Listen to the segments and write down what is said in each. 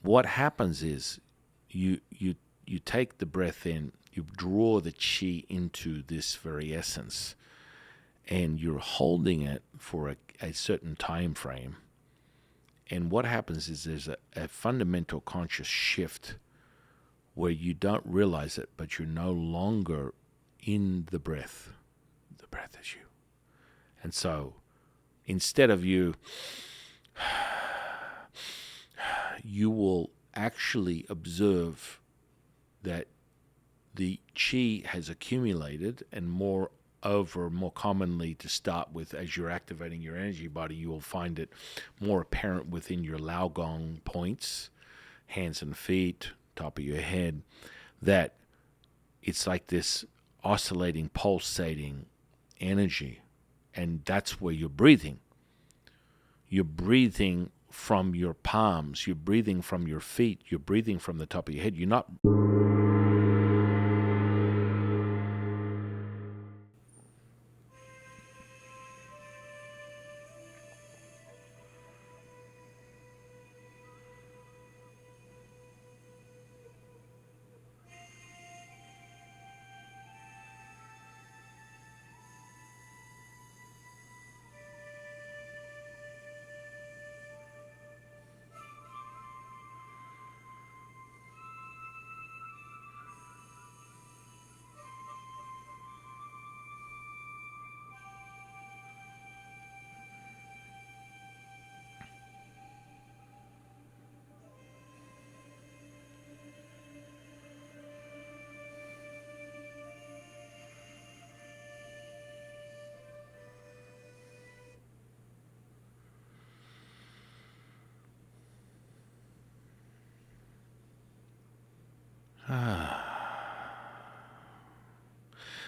what happens is you take the breath in, you draw the chi into this very essence, and you're holding it for a certain time frame. And what happens is there's a fundamental conscious shift where you don't realize it, but you're no longer in the breath. The breath is you. And so instead of you will actually observe that the chi has accumulated, and more commonly to start with, as you're activating your energy body, you will find it more apparent within your Nei-gong points, hands and feet, top of your head, that it's like this oscillating, pulsating energy. And that's where you're breathing. You're breathing from your palms, you're breathing from your feet, you're breathing from the top of your head. You're not...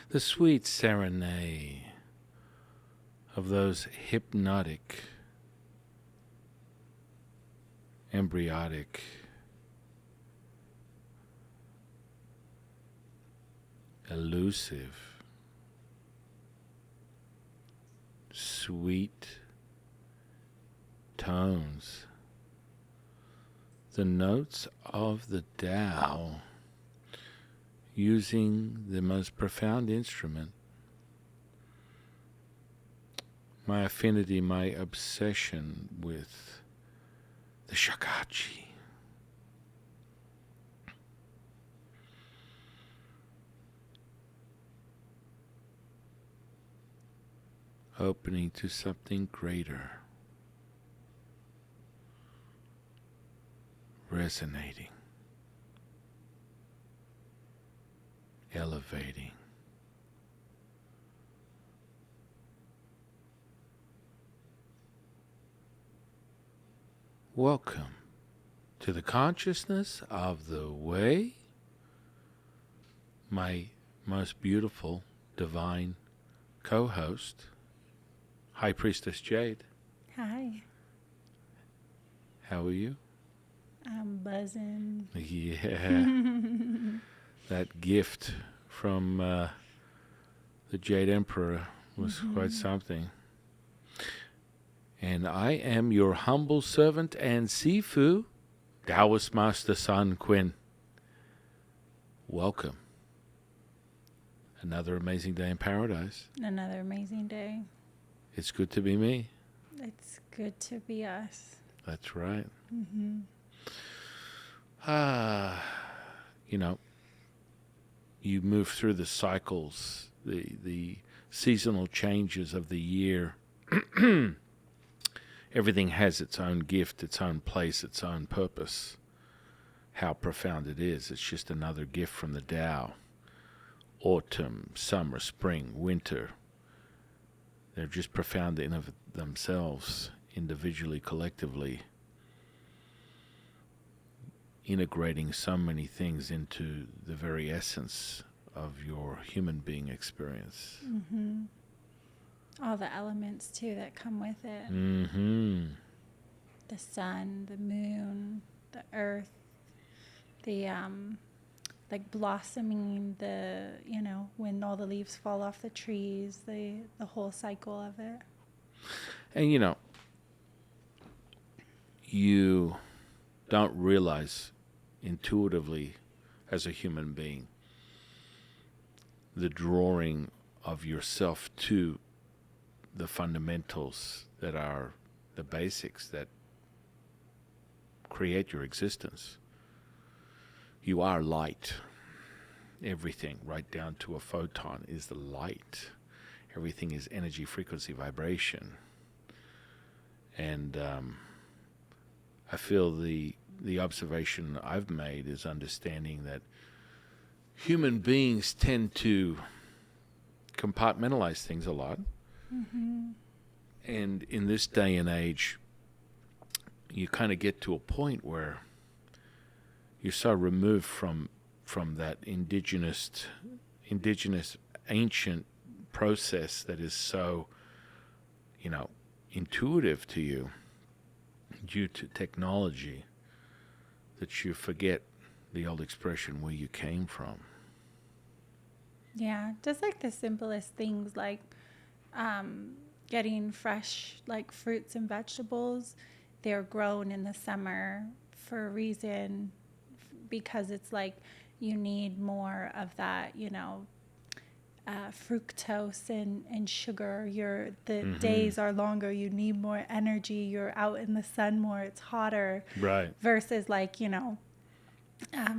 The sweet serenade of those hypnotic, embryonic, elusive, sweet tones, the notes of the Tao, using the most profound instrument, my affinity, my obsession with the Shakachi. Opening to something greater, resonating, elevating. Welcome to the consciousness of the way, my most beautiful divine co-host, High Priestess Jade. Hi. How are you? I'm buzzing. Yeah. That gift from the Jade Emperor was quite something. And I am your humble servant and Sifu, Taoist Master San Quinn. Welcome. Another amazing day in paradise. Another amazing day. It's good to be me. It's good to be us. That's right. You know, you move through the cycles, the seasonal changes of the year. Everything has its own gift, its own place, its own purpose. How profound it is. It's just another gift from the Tao. Autumn, summer, spring, winter. They're just profound in of themselves, individually, collectively, integrating so many things into the very essence of your human being experience. All the elements, too, that come with it. The sun, the moon, the earth, the, like blossoming, when all the leaves fall off the trees, the whole cycle of it. And, you don't realize intuitively as a human being the drawing of yourself to the fundamentals that are the basics that create your existence. You are light. Everything, right down to a photon, is the light. Everything is energy, frequency, vibration. And I feel the observation I've made is understanding that human beings tend to compartmentalize things a lot. Mm-hmm. And in this day and age, you kind of get to a point where you're so removed from that indigenous ancient process that is so, intuitive to you due to technology, that you forget the old expression where you came from. Yeah, just like the simplest things, like getting fresh, like fruits and vegetables. They're grown in the summer for a reason, because it's like you need more of that, fructose and sugar. The days are longer. You need more energy. You're out in the sun more. It's hotter. Right. Versus like,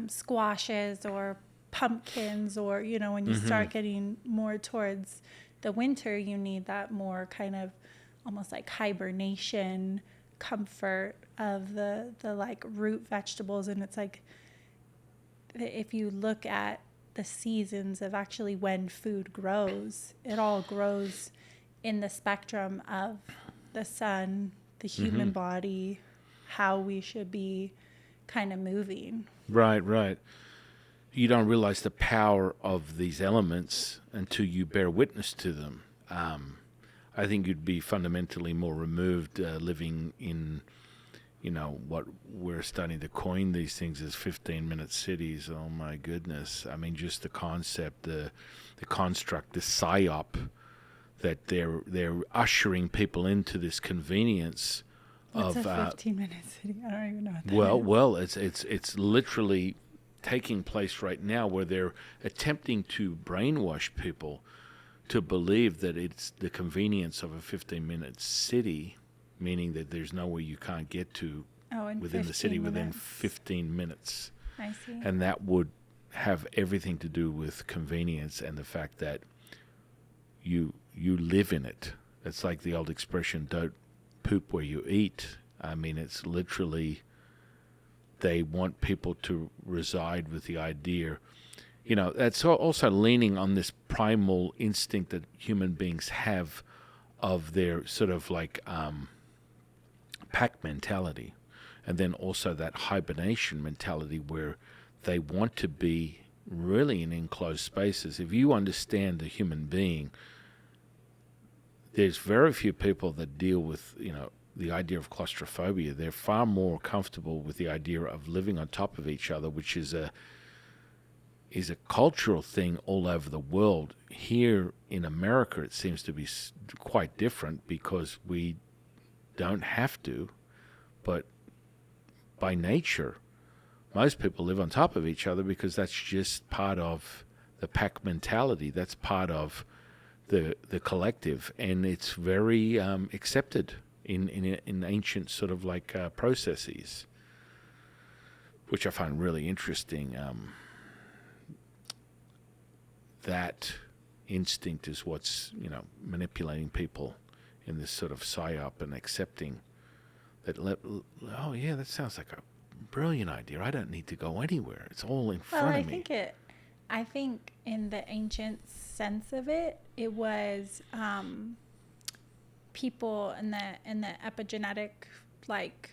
squashes or pumpkins, or, when you start getting more towards the winter, you need that more kind of almost like hibernation comfort of the like root vegetables. And it's like, if you look at the seasons of actually when food grows, it all grows in the spectrum of the sun, the human body, how we should be kind of moving. Right. You don't realize the power of these elements until you bear witness to them. I think you'd be fundamentally more removed living in, what we're starting to coin these things as 15-minute cities. Oh my goodness. I mean, just the concept, the construct, the psyop that they're ushering people into this convenience. What's of a 15-minute city? I don't even know what that is. Well, it's literally taking place right now, where they're attempting to brainwash people to believe that it's the convenience of a 15-minute city, meaning that there's nowhere you can't get to within the city within 15 minutes. I see. And that would have everything to do with convenience and the fact that you live in it. It's like the old expression, don't poop where you eat. I mean, it's literally, they want people to reside with the idea. That's also leaning on this primal instinct that human beings have of their sort of like pack mentality. And then also that hibernation mentality where they want to be really in enclosed spaces. If you understand the human being, there's very few people that deal with, the idea of claustrophobia. They're far more comfortable with the idea of living on top of each other, which is a cultural thing all over the world. Here in America, it seems to be quite different because we don't have to, but by nature, most people live on top of each other because that's just part of the pack mentality. That's part of the collective, and it's very accepted in ancient sort of like processes, which I find really interesting. That instinct is what's manipulating people in this sort of psyop, and accepting that. Oh yeah, that sounds like a brilliant idea. I don't need to go anywhere. It's all in front of me. I think in the ancient sense of it, it was people in the epigenetic like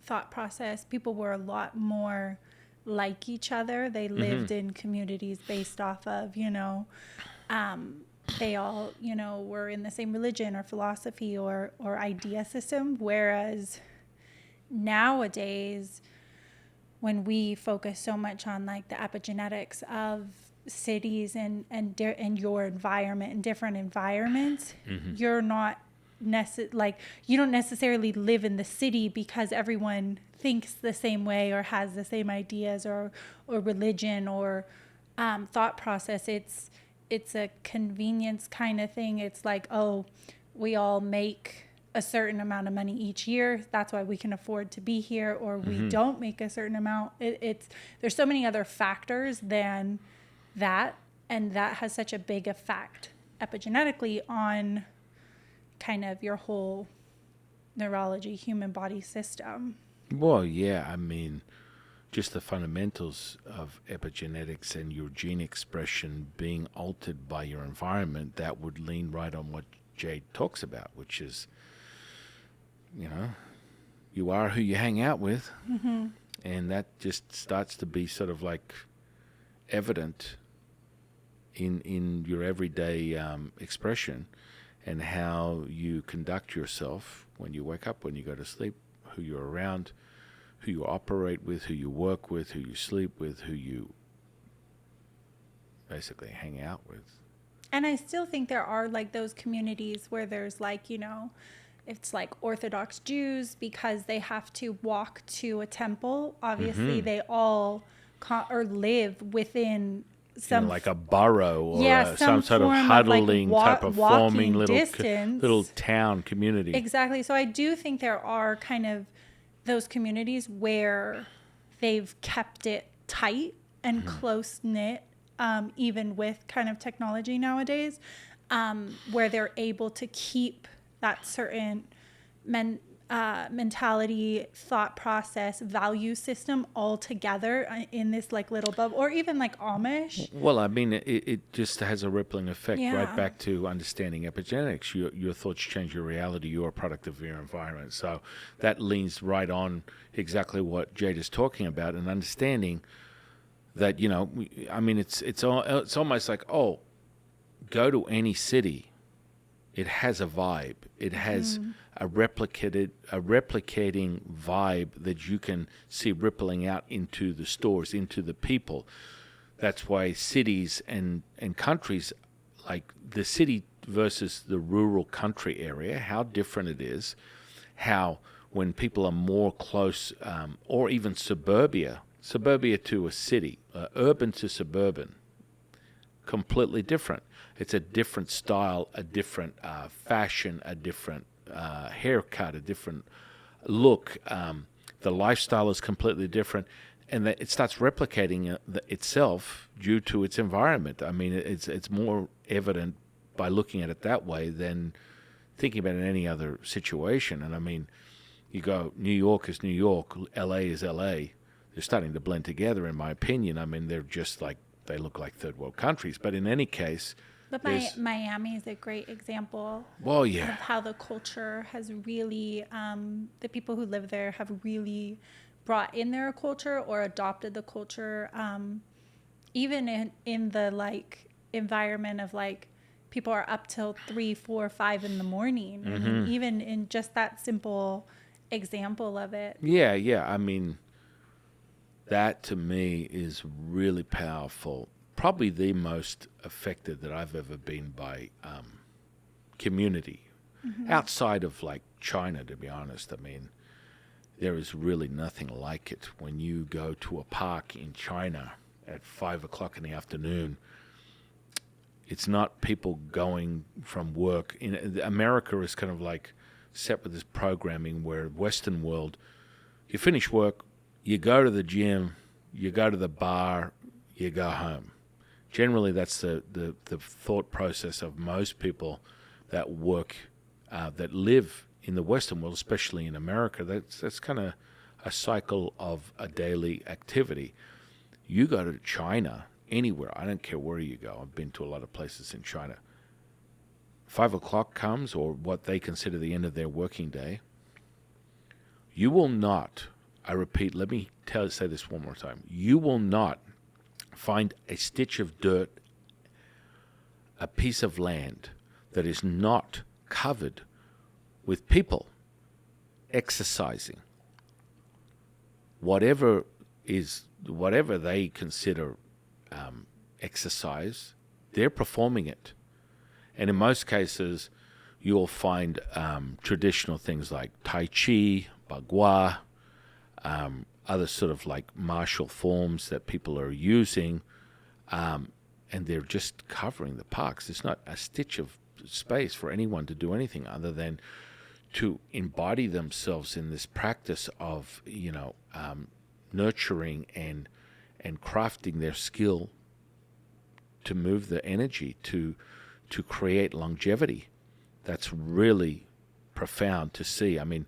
thought process. People were a lot more like each other. They lived in communities based off of they all were in the same religion or philosophy or idea system. Whereas nowadays, when we focus so much on like the epigenetics of cities and your environment and different environments, you're not like you don't necessarily live in the city because everyone thinks the same way or has the same ideas or religion or thought process. It's a convenience kind of thing. It's like, oh, we all make a certain amount of money each year. That's why we can afford to be here, or we don't make a certain amount. There's so many other factors than that, and that has such a big effect epigenetically on kind of your whole neurology, human body system. Well, yeah, I mean, just the fundamentals of epigenetics and your gene expression being altered by your environment, that would lean right on what Jade talks about, which is, you are who you hang out with. Mm-hmm. And that just starts to be sort of like evident in your everyday expression, and how you conduct yourself when you wake up, when you go to sleep, who you're around, who you operate with, who you work with, who you sleep with, who you basically hang out with. And I still think there are like those communities where there's like, it's like Orthodox Jews, because they have to walk to a temple. Obviously, they all or live within some like a burrow or some sort of huddling type of forming little town community. Exactly. So I do think there are kind of those communities where they've kept it tight and close knit, even with kind of technology nowadays, where they're able to keep that certain mentality, thought process, value system all together in this like little bubble, or even like Amish. Well, I mean, it just has a rippling effect right back to understanding epigenetics. Your thoughts change your reality. You're a product of your environment. So that leans right on exactly what Jade is talking about, and understanding that, I mean, it's almost like, oh, go to any city. It has a vibe. It has a replicating vibe that you can see rippling out into the stores, into the people. That's why cities and countries, like the city versus the rural country area, how different it is. How when people are more close, or even suburbia to a city, urban to suburban, completely different. It's a different style, a different fashion, a different haircut, a different look. The lifestyle is completely different, and it starts replicating itself due to its environment. I mean, it's more evident by looking at it that way than thinking about it in any other situation. And I mean, you go, New York is New York, L.A. is L.A. They're starting to blend together, in my opinion. I mean, they're just like, they look like third world countries. But in any case... But Miami is a great example of how the culture has really, the people who live there have really brought in their culture or adopted the culture, even in the like environment of like people are up till 3, 4, 5 in the morning. I mean, even in just that simple example of it. Yeah. I mean, that to me is really powerful. Probably the most affected that I've ever been by community. Outside of like China, to be honest. I mean, there is really nothing like it. When you go to a park in China at 5 o'clock in the afternoon, it's not people going from work. America is kind of like set with this programming where Western world, you finish work, you go to the gym, you go to the bar, you go home. Generally, that's the thought process of most people that work, that live in the Western world, especially in America. That's kind of a cycle of a daily activity. You go to China, anywhere, I don't care where you go. I've been to a lot of places in China. 5 o'clock comes, or what they consider the end of their working day. You will not, I repeat, let me say this one more time. You will not find a stitch of dirt, a piece of land that is not covered with people exercising. Whatever they consider exercise, they're performing it. And in most cases, you'll find traditional things like Tai Chi, Bagua, other sort of like martial forms that people are using, and they're just covering the parks. There's not a stitch of space for anyone to do anything other than to embody themselves in this practice of, nurturing and crafting their skill to move the energy to create longevity. That's really profound to see. I mean,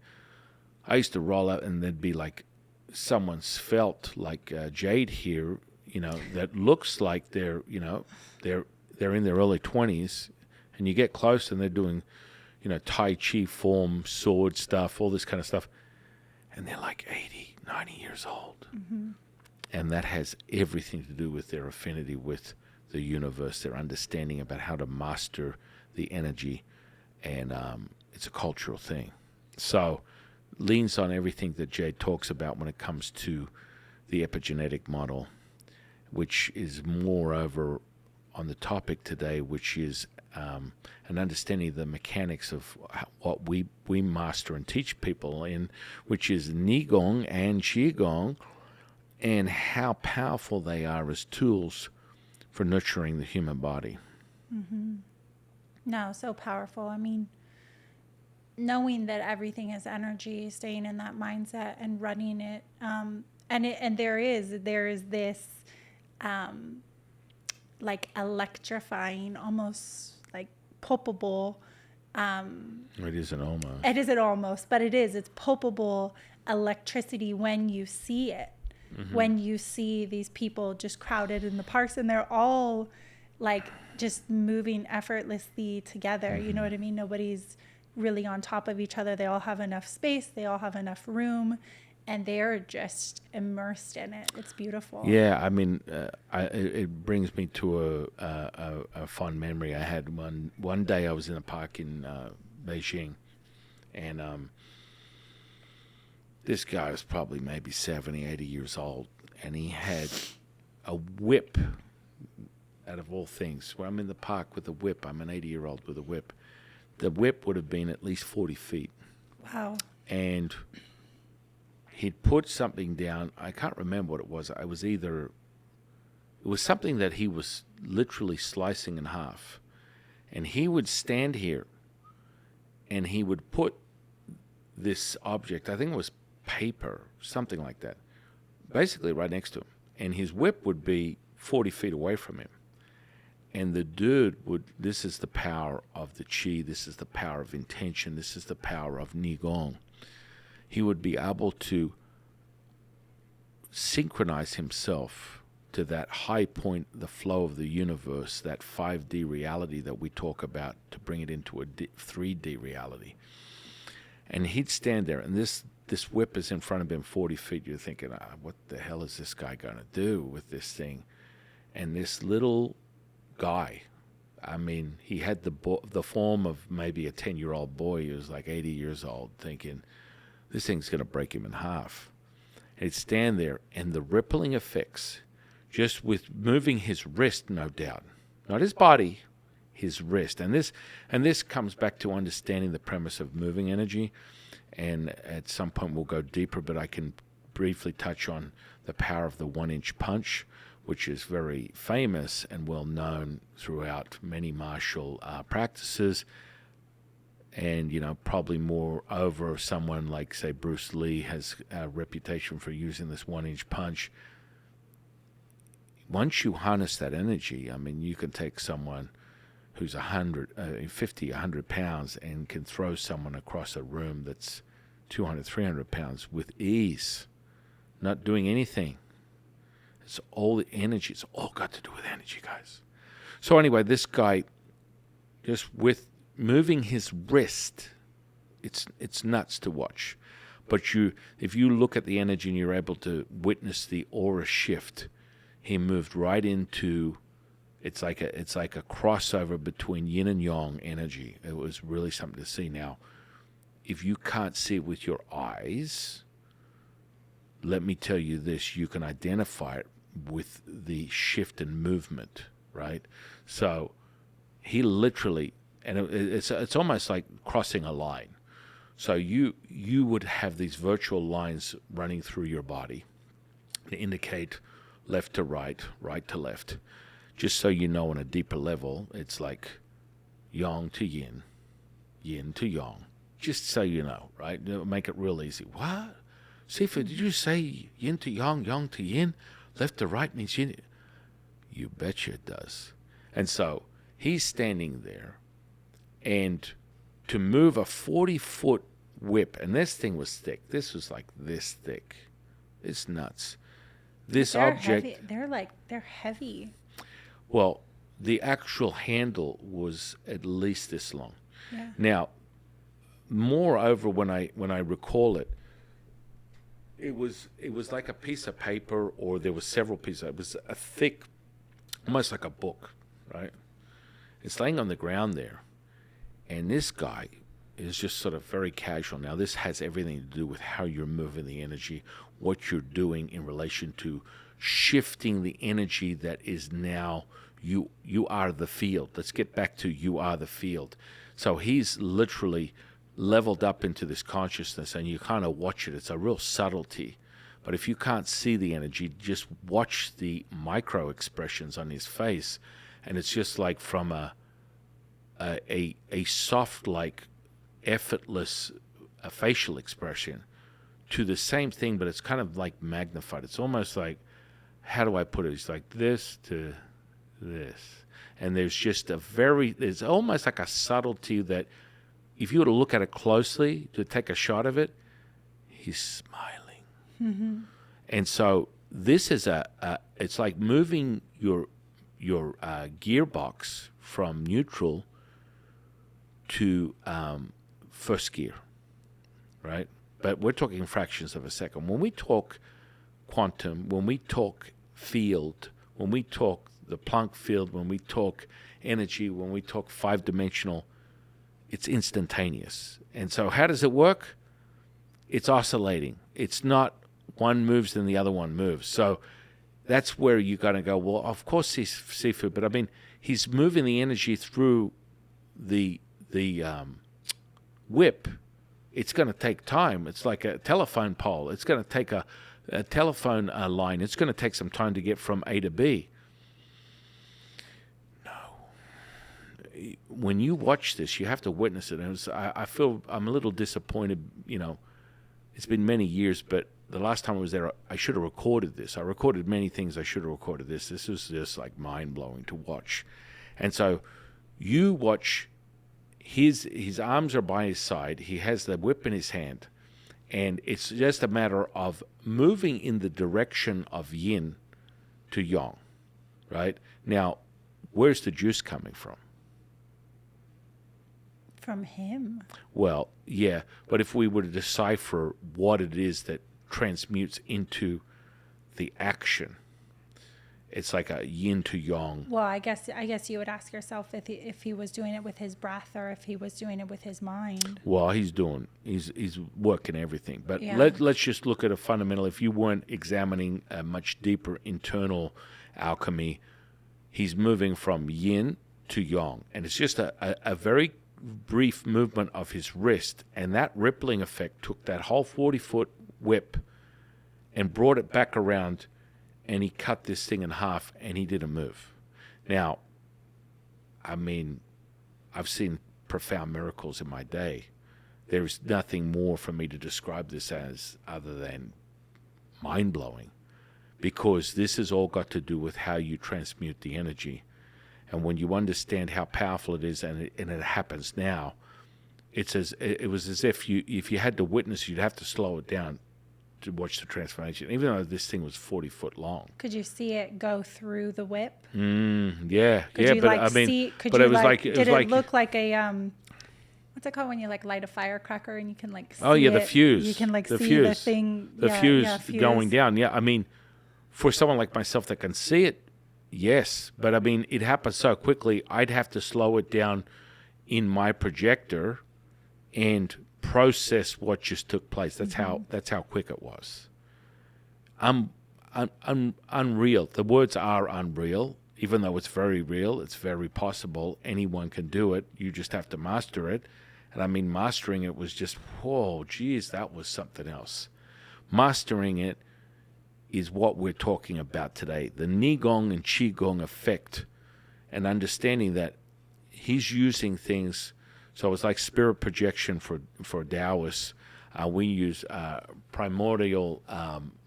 I used to roll out and there'd be like someone's felt like jade here, that looks like they're in their early 20s, and you get close and they're doing, Tai Chi form, sword stuff, all this kind of stuff, and they're like 80, 90 years old. Mm-hmm. And that has everything to do with their affinity with the universe, their understanding about how to master the energy, and it's a cultural thing. So leans on everything that Jade talks about when it comes to the epigenetic model, which is moreover on the topic today, which is an understanding of the mechanics of what we master and teach people in, which is Neigong and Qigong, and how powerful they are as tools for nurturing the human body. Mm-hmm. No, so powerful. I mean, knowing that everything is energy, staying in that mindset and running it, and there is this like electrifying, almost like palpable. It isn't almost. It isn't almost, but it is. It's palpable electricity when you see it. Mm-hmm. When you see these people just crowded in the parks, and they're all like just moving effortlessly together. Mm-hmm. You know what I mean? Nobody's really on top of each other. They all have enough space. They all have enough room, and they're just immersed in it. It's beautiful. Yeah, I mean, it brings me to a fond memory I had. One day I was in a park in Beijing, and this guy was probably maybe 70, 80 years old, and he had a whip, out of all things. When I'm in the park with a whip, I'm an 80-year-old with a whip. The whip would have been at least 40 feet. Wow. And he'd put something down. I can't remember what it was. It was something that he was literally slicing in half. And he would stand here, and he would put this object, I think it was paper, something like that, basically right next to him. And his whip would be 40 feet away from him. And the dude this is the power of the Qi, this is the power of intention, this is the power of Neigong. He would be able to synchronize himself to that high point, the flow of the universe, that 5D reality that we talk about, to bring it into a 3D reality. And he'd stand there, and this whip is in front of him 40 feet. You're thinking, what the hell is this guy going to do with this thing? And this little guy, I mean, he had the form of maybe a 10-year-old boy who was like 80 years old, thinking, this thing's going to break him in half. And he'd stand there, and the rippling effects, just with moving his wrist, no doubt, not his body, his wrist. And this comes back to understanding the premise of moving energy. And at some point we'll go deeper, but I can briefly touch on the power of the 1-inch punch, which is very famous and well known throughout many martial practices. And, probably more over someone like, say, Bruce Lee has a reputation for using this 1-inch punch. Once you harness that energy, I mean, you can take someone who's 50, 100 pounds and can throw someone across a room that's 200, 300 pounds with ease, not doing anything. It's all the energy. It's all got to do with energy, guys. So anyway, this guy, just with moving his wrist, it's nuts to watch. But if you look at the energy and you're able to witness the aura shift, he moved right into, it's like a crossover between yin and yang energy. It was really something to see. Now, if you can't see it with your eyes, let me tell you this, you can identify it with the shift in movement, right? So he literally, and it's almost like crossing a line. So you would have these virtual lines running through your body to indicate left to right, right to left. Just so you know, on a deeper level, it's like yang to yin, yin to yang. Just so you know, right? It'll make it real easy. What? Sifu, did you say yin to yang to yin? Left to right means yin? You betcha it does. And so he's standing there, and to move a 40-foot whip, and this thing was thick. This was like this thick. It's nuts. This They're object. heavy. They're heavy. Well, the actual handle was at least this long. Yeah. Now, moreover, when I recall it, it was like a piece of paper, or there was several pieces. It was a thick, almost like a book, right? It's laying on the ground there, and this guy is just sort of very casual. Now, this has everything to do with how you're moving the energy, what you're doing in relation to shifting the energy that is now you are the field. Let's get back to you are the field. So he's literally leveled up into this consciousness, and you kind of watch it. It's a real subtlety. But if you can't see the energy, just watch the micro expressions on his face, and it's just like from a soft, like effortless facial expression to the same thing, but it's kind of like magnified. It's almost like, how do I put it? It's like this to this. And there's just there's almost like a subtlety that if you were to look at it closely, to take a shot of it, he's smiling. Mm-hmm. And so this is it's like moving your gearbox from neutral to first gear, right? But we're talking fractions of a second. When we talk quantum, when we talk field, when we talk the Planck field, when we talk energy, when we talk five-dimensional, it's instantaneous. And so how does it work? It's oscillating. It's not one moves then the other one moves. So that's where you're going to go, well, of course he's Sifu, but I mean, he's moving the energy through the whip. It's going to take time. It's like a telephone pole. It's going to take a telephone line. It's going to take some time to get from A to B. No. When you watch this, you have to witness it. And I feel I'm a little disappointed. You know, it's been many years, but the last time I was there, I should have recorded this. I recorded many things. I should have recorded this. This was just like mind-blowing to watch. And so you watch. His arms are by his side. He has the whip in his hand. And it's just a matter of moving in the direction of yin to yang, right? Now, where's the juice coming from? From him. Well, yeah. But if we were to decipher what it is that transmutes into the action, it's like a yin to yang. Well, I guess you would ask yourself if he was doing it with his breath or if he was doing it with his mind. Well, he's working everything. But Yeah. let's just look at a fundamental. If you weren't examining a much deeper internal alchemy, he's moving from yin to yang. And it's just a very brief movement of his wrist. And that rippling effect took that whole 40-foot whip and brought it back around, and he cut this thing in half, and he didn't move. Now, I mean, I've seen profound miracles in my day. There is nothing more for me to describe this as other than mind-blowing, because this has all got to do with how you transmute the energy. And when you understand how powerful it is, and it happens now, it was as if you had to witness, you'd have to slow it down to watch the transformation, even though this thing was 40 foot long. Could you see it go through the whip? Yeah, Could yeah, you, but like, I mean, see, could but you, it was like, did it look like a what's it called when you like light a firecracker and you can like see oh yeah, the it? fuse. You can like the see fuse. the thing, the fuse going down. Yeah, I mean, for someone like myself that can see it, yes, but I mean, it happens so quickly. I'd have to slow it down in my projector and process what just took place. That's how quick it was. I'm unreal. The words are unreal. even though it's very real, it's very possible. Anyone can do it. You just have to master it. And I mean, mastering it was just, whoa, geez, that was something else. Mastering it is what we're talking about today. The Neigong and Qigong effect, and understanding that he's using things. So it's like spirit projection for Taoists. We use primordial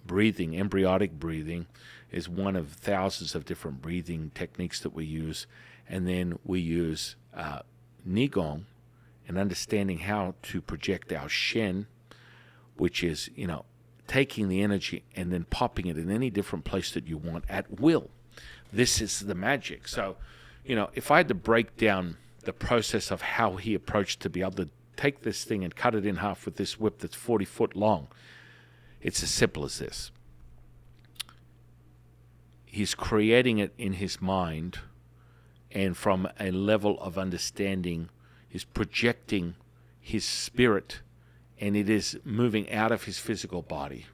breathing, embryonic breathing is one of thousands of different breathing techniques that we use. And then we use Neigong and understanding how to project our Shen, which is, taking the energy and then popping it in any different place that you want at will. This is the magic. So, if I had to break down the process of how he approached to be able to take this thing and cut it in half with this whip that's 40 foot long, it's as simple as this. He's creating it in his mind, and from a level of understanding, he's projecting his spirit, and it is moving out of his physical body.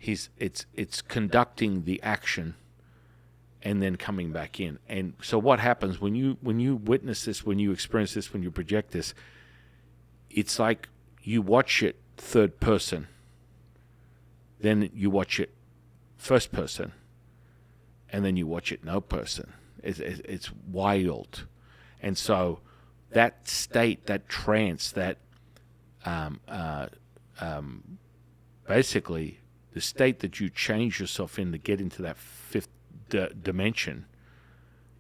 It's conducting the action and then coming back in. And so what happens when you witness this, when you experience this, when you project this, it's like you watch it third person, then you watch it first person, and then you watch it no person. It's wild. And so that state, that trance, that basically the state that you change yourself in to get into that fifth dimension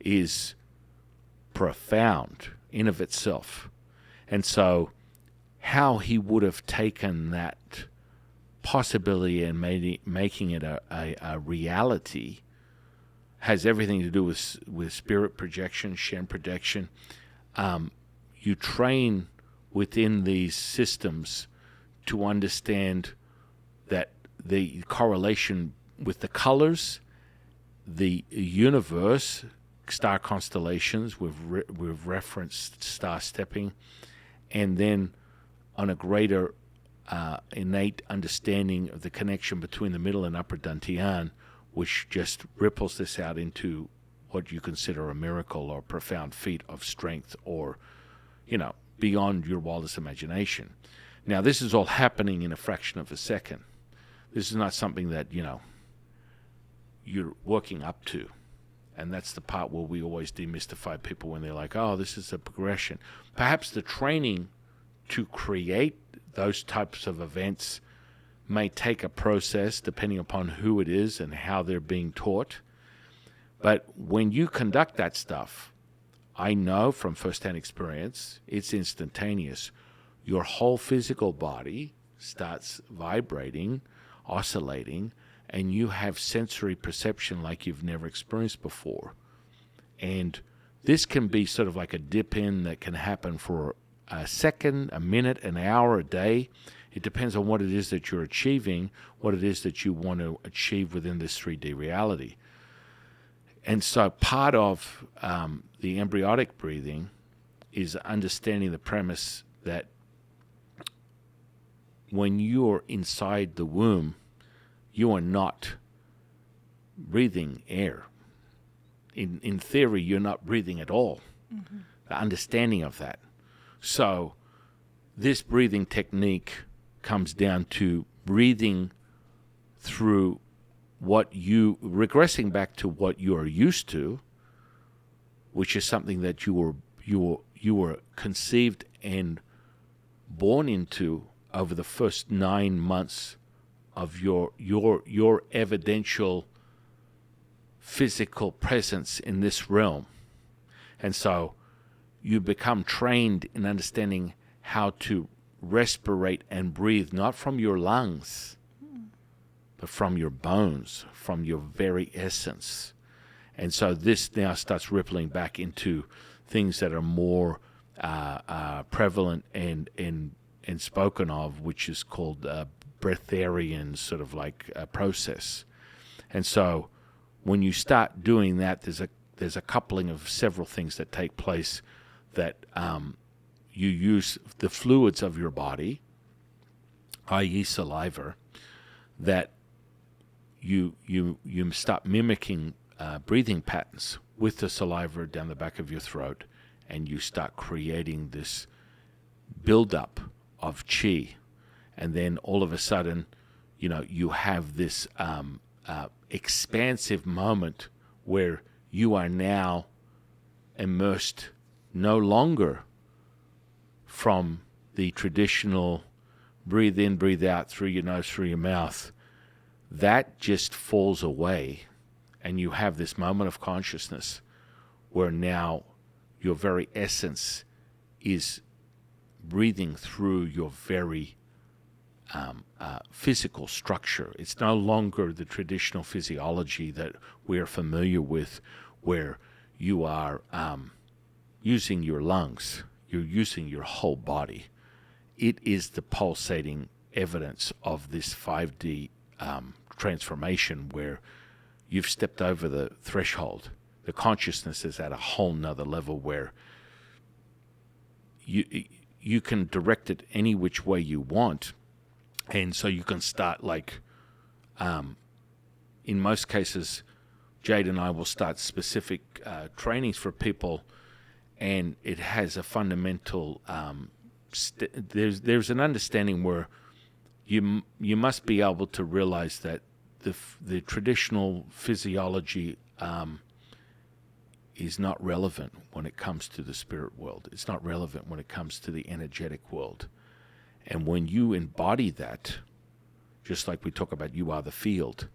is profound in of itself. And so how he would have taken that possibility and making it a reality has everything to do with spirit projection, Shen projection. You train within these systems to understand that the correlation with the colors, the universe, star constellations, we've referenced star stepping, and then on a greater innate understanding of the connection between the middle and upper dantian, which just ripples this out into what you consider a miracle or profound feat of strength or, beyond your wildest imagination. Now, this is all happening in a fraction of a second. This is not something that, you're working up to. And that's the part where we always demystify people when they're like, oh, this is a progression. Perhaps the training to create those types of events may take a process depending upon who it is and how they're being taught. But when you conduct that stuff, I know from firsthand experience, it's instantaneous. Your whole physical body starts vibrating, oscillating, and you have sensory perception like you've never experienced before. And this can be sort of like a dip in that can happen for a second, a minute, an hour, a day. It depends on what it is that you're achieving, what it is that you want to achieve within this 3D reality. And so part of the embryonic breathing is understanding the premise that when you're inside the womb, you are not breathing air. In theory, you're not breathing at all. Mm-hmm. The understanding of that. So this breathing technique comes down to breathing through regressing back to what you are used to, which is something that you were conceived and born into over the first 9 months of your evidential physical presence in this realm. And so you become trained in understanding how to respirate and breathe, not from your lungs, but from your bones, from your very essence. And so this now starts rippling back into things that are more prevalent and spoken of, which is called breatharian sort of like process. And so when you start doing that, there's a coupling of several things that take place that you use the fluids of your body, i.e. saliva, that you start mimicking breathing patterns with the saliva down the back of your throat, and you start creating this buildup of qi, and then all of a sudden, you have this expansive moment where you are now immersed no longer from the traditional breathe in, breathe out through your nose, through your mouth. That just falls away, and you have this moment of consciousness where now your very essence is breathing through your very physical structure. It's no longer the traditional physiology that we're familiar with, where you are using your lungs, you're using your whole body. It is the pulsating evidence of this 5D transformation where you've stepped over the threshold. The consciousness is at a whole nother level where you can direct it any which way you want. And so you can start in most cases, Jade and I will start specific trainings for people, and it has a fundamental, there's an understanding where you must be able to realize that the traditional physiology is not relevant when it comes to the spirit world. It's not relevant when it comes to the energetic world. And when you embody that, just like we talk about you are the field,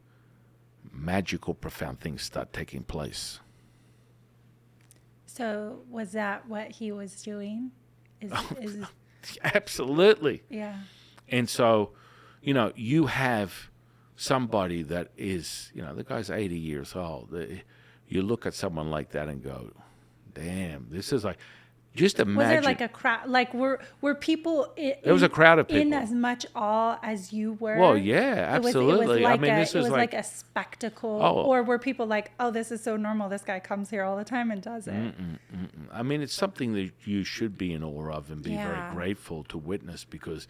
magical, profound things start taking place. So was that what he was doing? Absolutely. Yeah. And so, you have somebody that is, the guy's 80 years old. You look at someone like that and go, damn, this is like, just imagine. Was there like a crowd? Like were people? There was a crowd of people in as much awe as you were. Well, yeah, absolutely. This was like a spectacle, or were people like, "Oh, this is so normal. This guy comes here all the time and does it." I mean, it's something that you should be in awe of and be very grateful to witness, because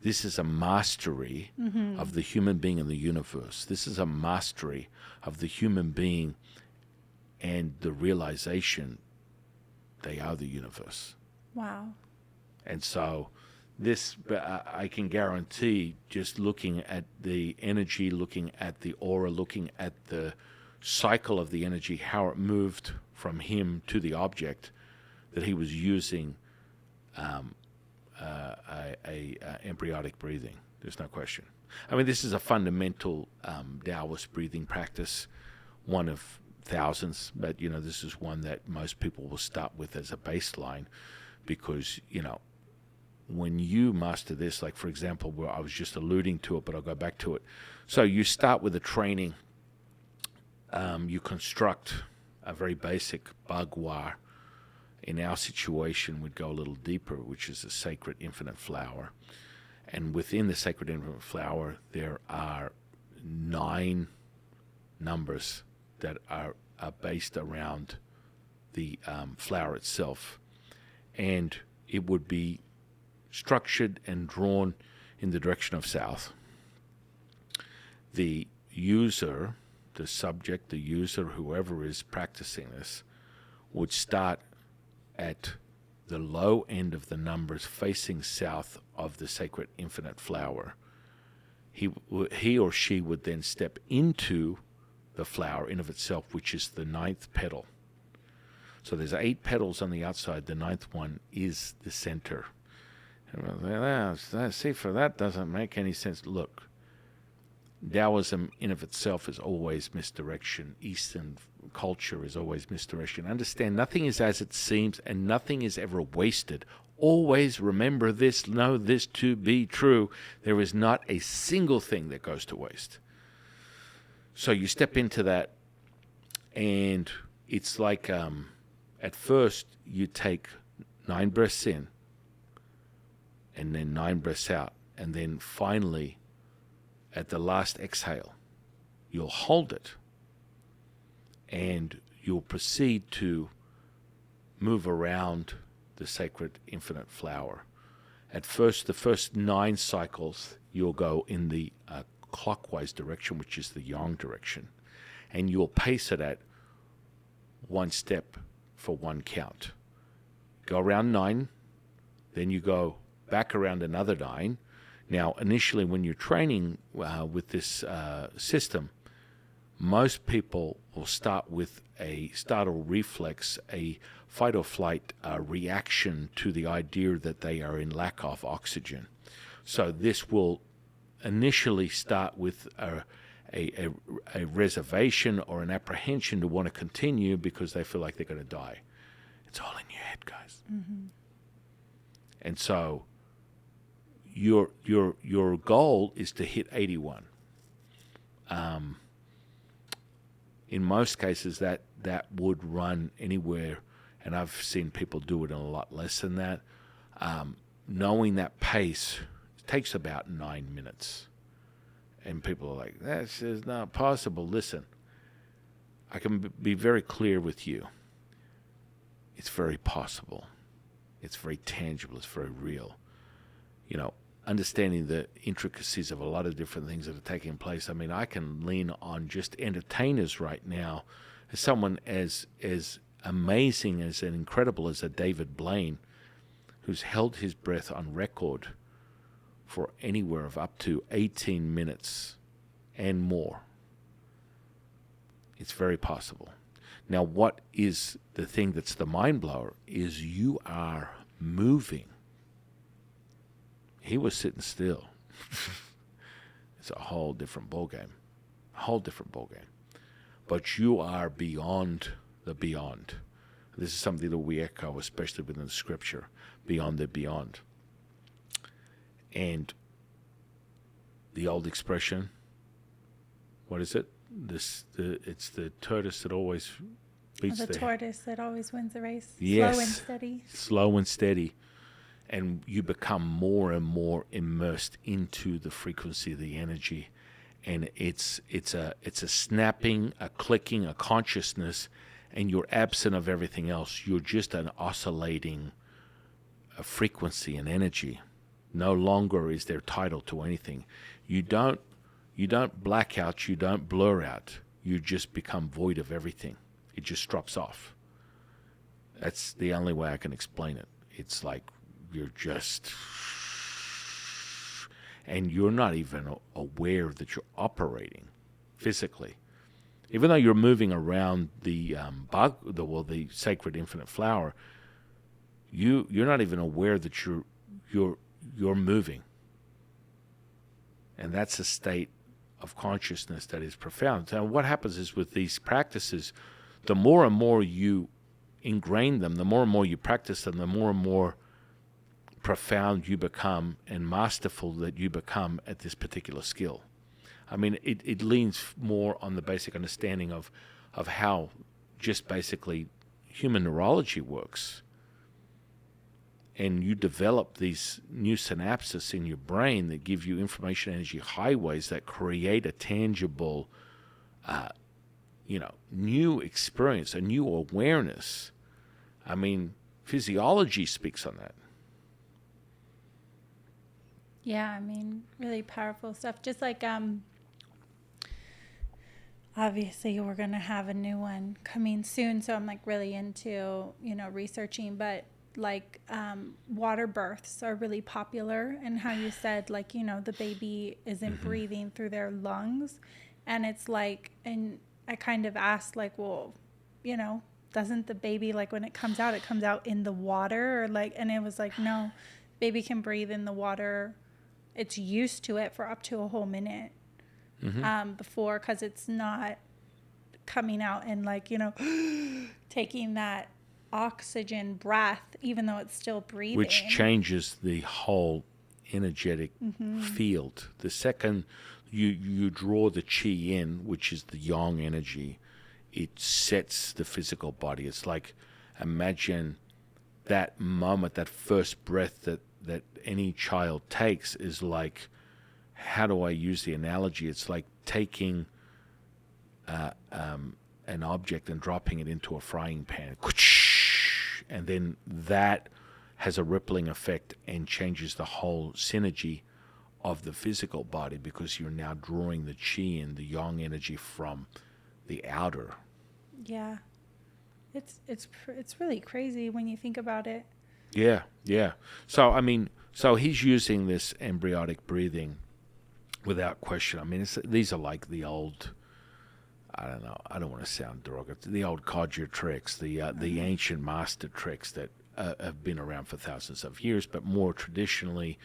this is a mastery of the human being in the universe. This is a mastery of the human being and the realization they are the universe. Wow. And so this, I can guarantee, just looking at the energy, looking at the aura, looking at the cycle of the energy, how it moved from him to the object, that he was using embryonic breathing. There's no question. I mean, this is a fundamental Taoist breathing practice, one of thousands, but this is one that most people will start with as a baseline, because when you master this, like for example, where I was just alluding to it, but I'll go back to it. So you start with a training. You construct a very basic bagua. In our situation, we'd go a little deeper, which is a sacred infinite flower, and within the sacred infinite flower there are 9 numbers that are based around the flower itself, and it would be structured and drawn in the direction of south. The user, the subject, the user, whoever is practicing this, would start at the low end of the numbers facing south of the sacred infinite flower. He or she would then step into the flower in of itself, which is the 9th petal. So there's 8 petals on the outside. The 9th one is the center. See, for that doesn't make any sense. Look, Taoism in of itself is always misdirection. Eastern culture is always misdirection. Understand, nothing is as it seems, and nothing is ever wasted. Always remember this, know this to be true. There is not a single thing that goes to waste. So you step into that, and it's like at first you take 9 breaths in, and then 9 breaths out, and then finally at the last exhale you'll hold it, and you'll proceed to move around the sacred infinite flower. At first, the first 9 cycles you'll go in the clockwise direction, which is the yang direction, and you'll pace it at one step for one count. Go around 9, then you go back around another 9. Now, initially, when you're training with this system, most people will start with a startle reflex, a fight or flight reaction to the idea that they are in lack of oxygen. So this will initially start with a reservation or an apprehension to want to continue because they feel like they're going to die. It's all in your head, guys. Mm-hmm. And so your goal is to hit 81. In most cases, that would run anywhere, and I've seen people do it in a lot less than that. Knowing that pace takes about 9 minutes. And people are like, that's just not possible. Listen, I can be very clear with you. It's very possible. It's very tangible. It's very real. You know, understanding the intricacies of a lot of different things that are taking place. I mean, I can lean on just entertainers right now. As someone as amazing, as and incredible as a David Blaine, who's held his breath on record for anywhere of up to 18 minutes and more. It's very possible. Now, what is the thing that's the mind blower is you are moving. He was sitting still. It's a whole different ballgame. A whole different ballgame. But you are beyond the beyond. This is something that we echo, especially within the scripture, beyond the beyond. And the old expression, what is it? It's the tortoise that always beats the tortoise that always wins the race. Yes. Slow and steady. Slow and steady. And you become more and more immersed into the frequency of the energy. And it's a snapping, a clicking, a consciousness, and you're absent of everything else. You're just an oscillating frequency and energy. No longer is there title to anything. You don't black out, you don't blur out. You just become void of everything. It just drops off. That's the only way I can explain it. It's like you're just, and you're not even aware that you're operating physically. Even though you're moving around the the sacred infinite flower, you're not even aware that you're moving. And that's a state of consciousness that is profound. So what happens is with these practices, the more and more you ingrain them, the more and more you practice them, the more and more profound you become and masterful that you become at this particular skill. I mean, it leans more on the basic understanding of how just basically human neurology works. And you develop these new synapses in your brain that give you information energy highways that create a tangible, new experience, a new awareness. I mean, physiology speaks on that. Yeah, I mean, really powerful stuff. Just like, obviously we're going to have a new one coming soon. So I'm like really into, researching, but like water births are really popular, and how you said like the baby isn't breathing through their lungs, and it's like, and I kind of asked like, well, doesn't the baby, like when it comes out in the water, or like, and it was like, no, baby can breathe in the water, it's used to it for up to a whole minute before, because it's not coming out and like taking that oxygen breath, even though it's still breathing, which changes the whole energetic field. The second you draw the qi in, which is the yang energy, it sets the physical body. It's like, imagine that moment, that first breath that any child takes is like, how do I use the analogy? It's like taking an object and dropping it into a frying pan. And then that has a rippling effect and changes the whole synergy of the physical body, because you're now drawing the qi and the yang energy from the outer. Yeah. It's really crazy when you think about it. Yeah, yeah. So I mean, so he's using this embryonic breathing without question. I mean, these are like the old. I don't know. I don't want to sound derogatory. The old conjure tricks, the ancient master tricks that have been around for thousands of years, but more traditionally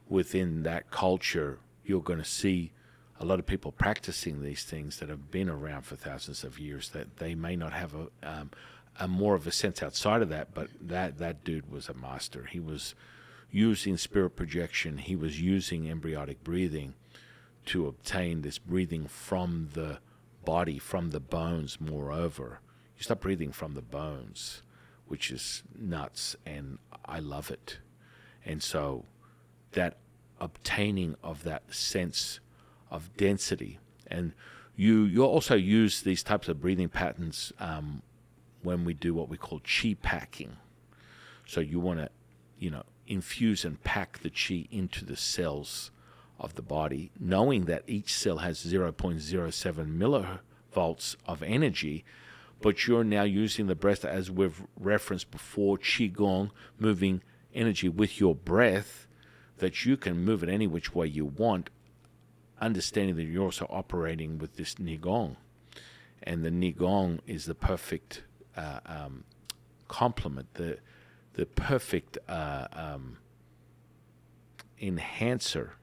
within that culture, you're going to see a lot of people practicing these things that have been around for thousands of years. That they may not have a more of a sense outside of that, but that dude was a master. He was using spirit projection. He was using embryonic breathing to obtain this breathing from the body, from the bones. Moreover, you start breathing from the bones, which is nuts, and I love it. And so that obtaining of that sense of density, and you also use these types of breathing patterns when we do what we call chi packing. So you want to, infuse and pack the chi into the cells of the body, knowing that each cell has 0.07 millivolts of energy, but you're now using the breath, as we've referenced before, Qigong, moving energy with your breath, that you can move it any which way you want, understanding that you're also operating with this Neigong. And the Neigong is the perfect complement, the perfect enhancer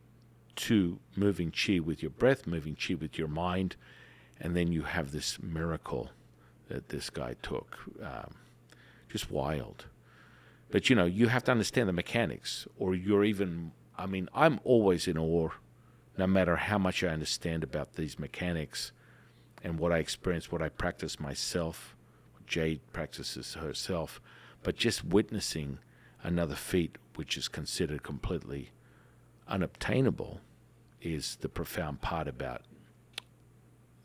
to moving chi with your breath, moving chi with your mind, and then you have this miracle that this guy took. Just wild. But you have to understand the mechanics, or you're even. I mean, I'm always in awe, no matter how much I understand about these mechanics and what I experience, what I practice myself, what Jade practices herself, but just witnessing another feat which is considered completely unobtainable is the profound part about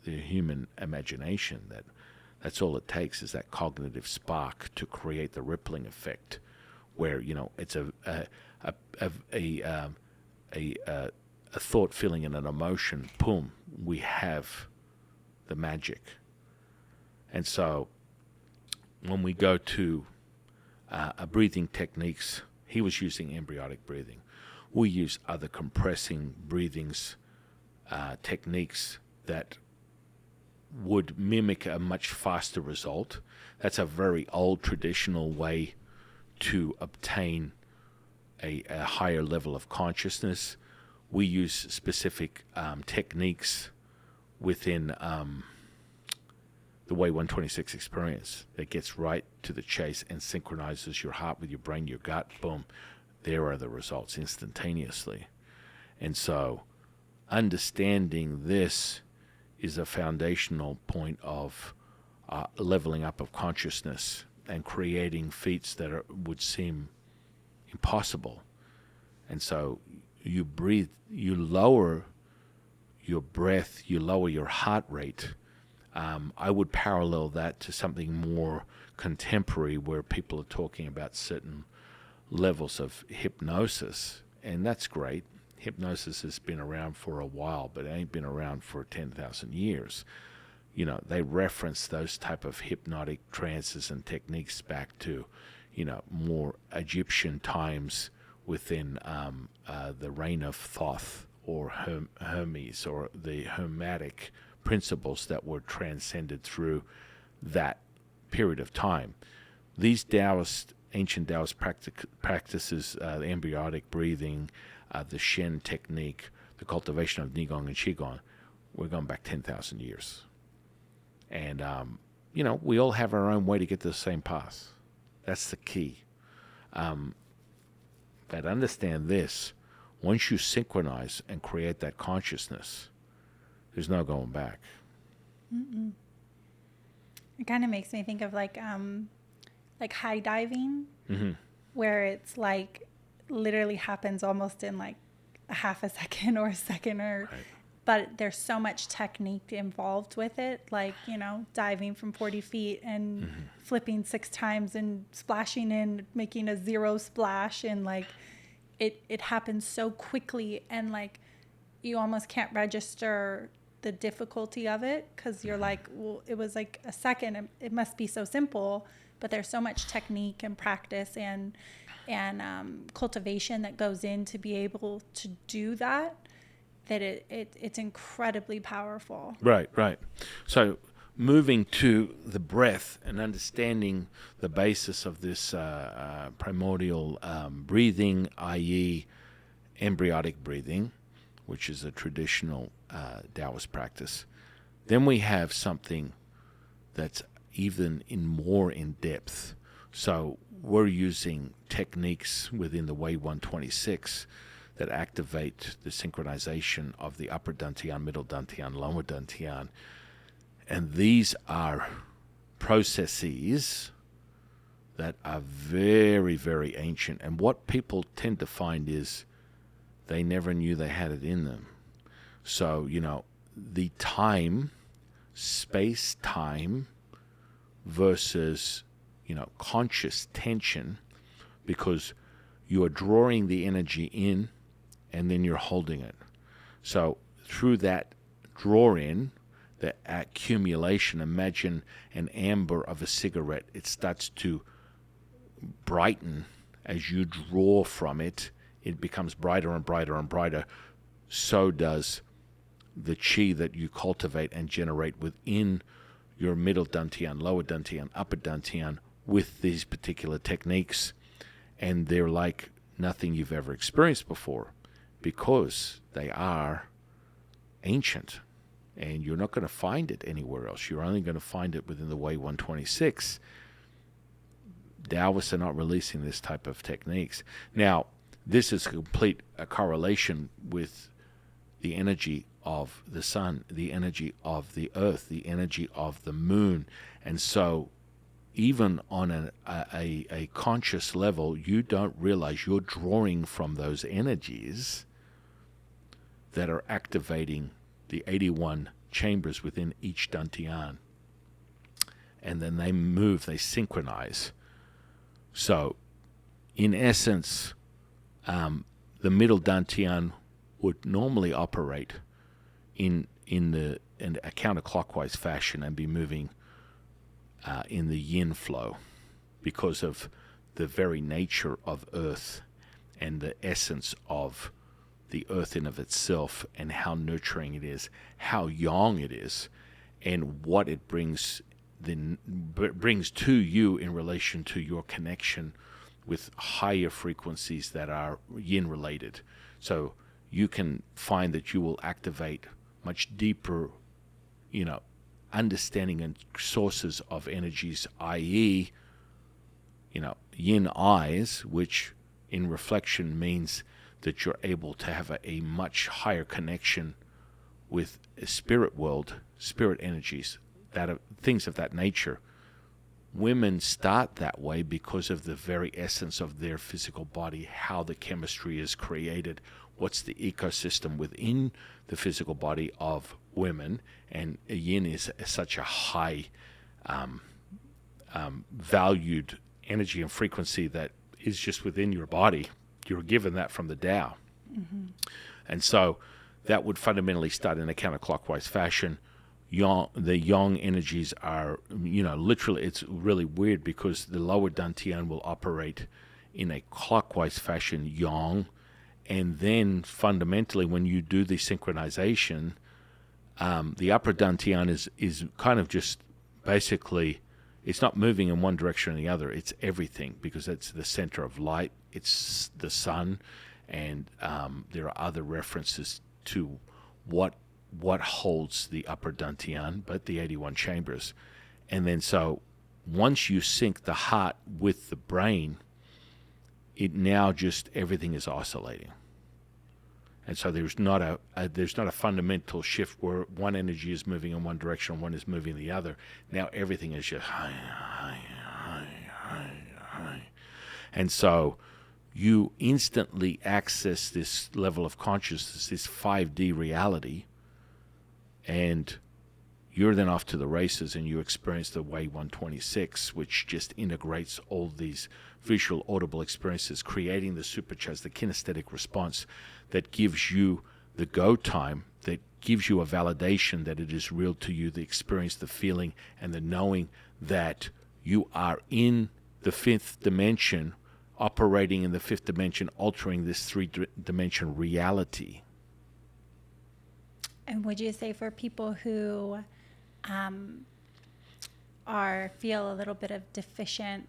the human imagination. That's all it takes, is that cognitive spark to create the rippling effect, where it's a thought, feeling, and an emotion. Boom, we have the magic. And so when we go to breathing techniques, he was using embryonic breathing. We use other compressing breathings techniques that would mimic a much faster result. That's a very old traditional way to obtain a higher level of consciousness. We use specific techniques within the Way 126 experience that gets right to the chase and synchronizes your heart with your brain, your gut. Boom. There are the results instantaneously. And so understanding this is a foundational point of leveling up of consciousness and creating feats that would seem impossible. And so you breathe, you lower your breath, you lower your heart rate. I would parallel that to something more contemporary, where people are talking about certain levels of hypnosis, and that's great. Hypnosis has been around for a while, but it ain't been around for 10,000 years. They reference those type of hypnotic trances and techniques back to, more Egyptian times within the reign of Thoth or Hermes, or the Hermetic principles that were transcended through that period of time. These ancient Taoist practices, the embryonic breathing, the Shen technique, the cultivation of Neigong and Qigong, we're going back 10,000 years. And, we all have our own way to get to the same path. That's the key. But understand this, once you synchronize and create that consciousness, there's no going back. Mm-mm. It kind of makes me think of like high diving, Mm-hmm. where it's like literally happens almost in like a half a second or a second, or Right. but there's so much technique involved with it, like diving from 40 feet and Mm-hmm. flipping 6 times and splashing in, making a 0 splash, and like it happens so quickly, and like you almost can't register the difficulty of it, because you're like, well, it was like a second. It must be so simple, but there's so much technique and practice and cultivation that goes in to be able to do that. That it's incredibly powerful. Right, right. So moving to the breath and understanding the basis of this primordial breathing, i.e. embryonic breathing, which is a traditional Taoist practice. Then we have something that's even more in depth. So we're using techniques within the Way 126 that activate the synchronization of the upper dantian, middle dantian, lower dantian. And these are processes that are very, very ancient. And what people tend to find is they never knew they had it in them. So, the time, space-time versus, conscious tension, because you are drawing the energy in and then you're holding it. So through that draw-in, the accumulation, imagine an amber of a cigarette. It starts to brighten as you draw from it. It becomes brighter and brighter and brighter. So does the qi that you cultivate and generate within your middle dantian, lower dantian, upper dantian with these particular techniques. And they're like nothing you've ever experienced before because they are ancient. And you're not going to find it anywhere else. You're only going to find it within the Way 126. Taoists are not releasing this type of techniques. Now, this is a correlation with the energy of the sun, the energy of the earth, the energy of the moon. And so even on a conscious level, you don't realize you're drawing from those energies that are activating the 81 chambers within each dantian. And then they move, they synchronize. So, in essence, the middle dantian would normally operate in a counterclockwise fashion and be moving in the yin flow because of the very nature of earth and the essence of the earth in of itself and how nurturing it is, how yang it is, and what it brings to you in relation to your connection with higher frequencies that are yin related. So you can find that you will activate much deeper, understanding and sources of energies, i.e., yin eyes, which in reflection means that you're able to have a much higher connection with a spirit world, spirit energies, that are things of that nature. Women start that way because of the very essence of their physical body, how the chemistry is created, what's the ecosystem within the physical body of women, and yin is such a high valued energy and frequency that is just within your body. You're given that from the Tao. Mm-hmm. And so that would fundamentally start in a counterclockwise fashion. The yang energies are, literally, it's really weird because the lower dantian will operate in a clockwise fashion, yang, and then fundamentally when you do the synchronization, the upper dantian is kind of just basically, it's not moving in one direction or the other. It's everything because it's the center of light. It's the sun, and there are other references to what holds the upper dantian, but the 81 chambers. And then so once you sync the heart with the brain, it now just everything is oscillating. And so there's not a fundamental shift where one energy is moving in one direction and one is moving the other. Now everything is just high. And so you instantly access this level of consciousness, this 5D reality, and you're then off to the races and you experience the Way 126, which just integrates all these visual, audible experiences, creating the supercharged, the kinesthetic response that gives you the go time that gives you a validation that it is real to you, the experience, the feeling, and the knowing that you are in the fifth dimension, operating in the fifth dimension, altering this three-dimension reality. And would you say for people who feel a little bit of deficient,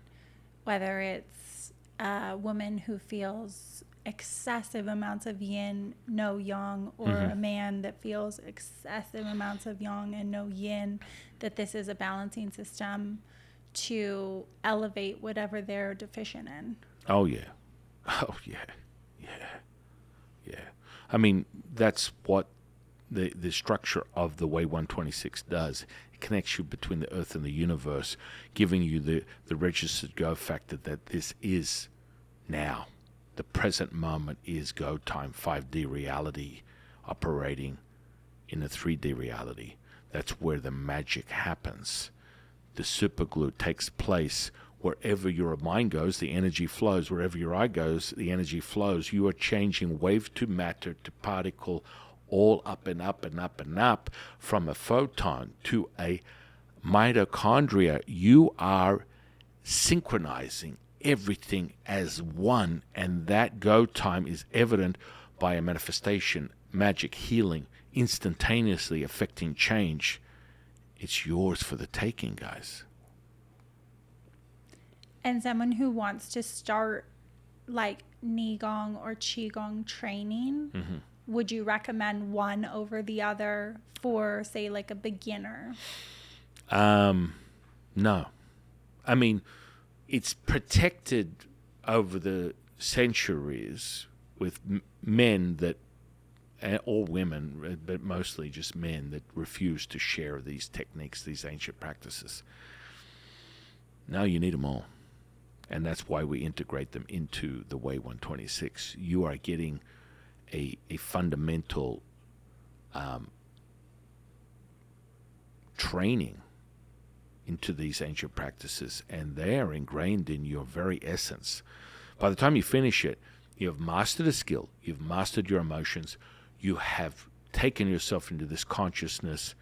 whether it's a woman who feels excessive amounts of yin, no yang, or a man that feels excessive amounts of yang and no yin, that this is a balancing system to elevate whatever they're deficient in? Oh, yeah. Oh, yeah. Yeah. Yeah. I mean, that's what the structure of the Way 126 does. It connects you between the earth and the universe, giving you the registered go factor that this is now. The present moment is go time, 5D reality operating in a 3D reality. That's where the magic happens. The superglue takes place. Wherever your mind goes, the energy flows. Wherever your eye goes, the energy flows. You are changing wave to matter to particle, all up and up and up and up, from a photon to a mitochondria. You are synchronizing everything as one, and that go time is evident by a manifestation, magic, healing, instantaneously affecting change. It's yours for the taking, guys. And someone who wants to start like Neigong or Qigong training, would you recommend one over the other for, say, like a beginner? No. I mean, it's protected over the centuries with men that, or women, but mostly just men that refuse to share these techniques, these ancient practices. Now you need them all. And that's why we integrate them into the Way 126. You are getting a fundamental training into these ancient practices, and they are ingrained in your very essence. By the time you finish it, you have mastered a skill, you've mastered your emotions, you have taken yourself into this consciousness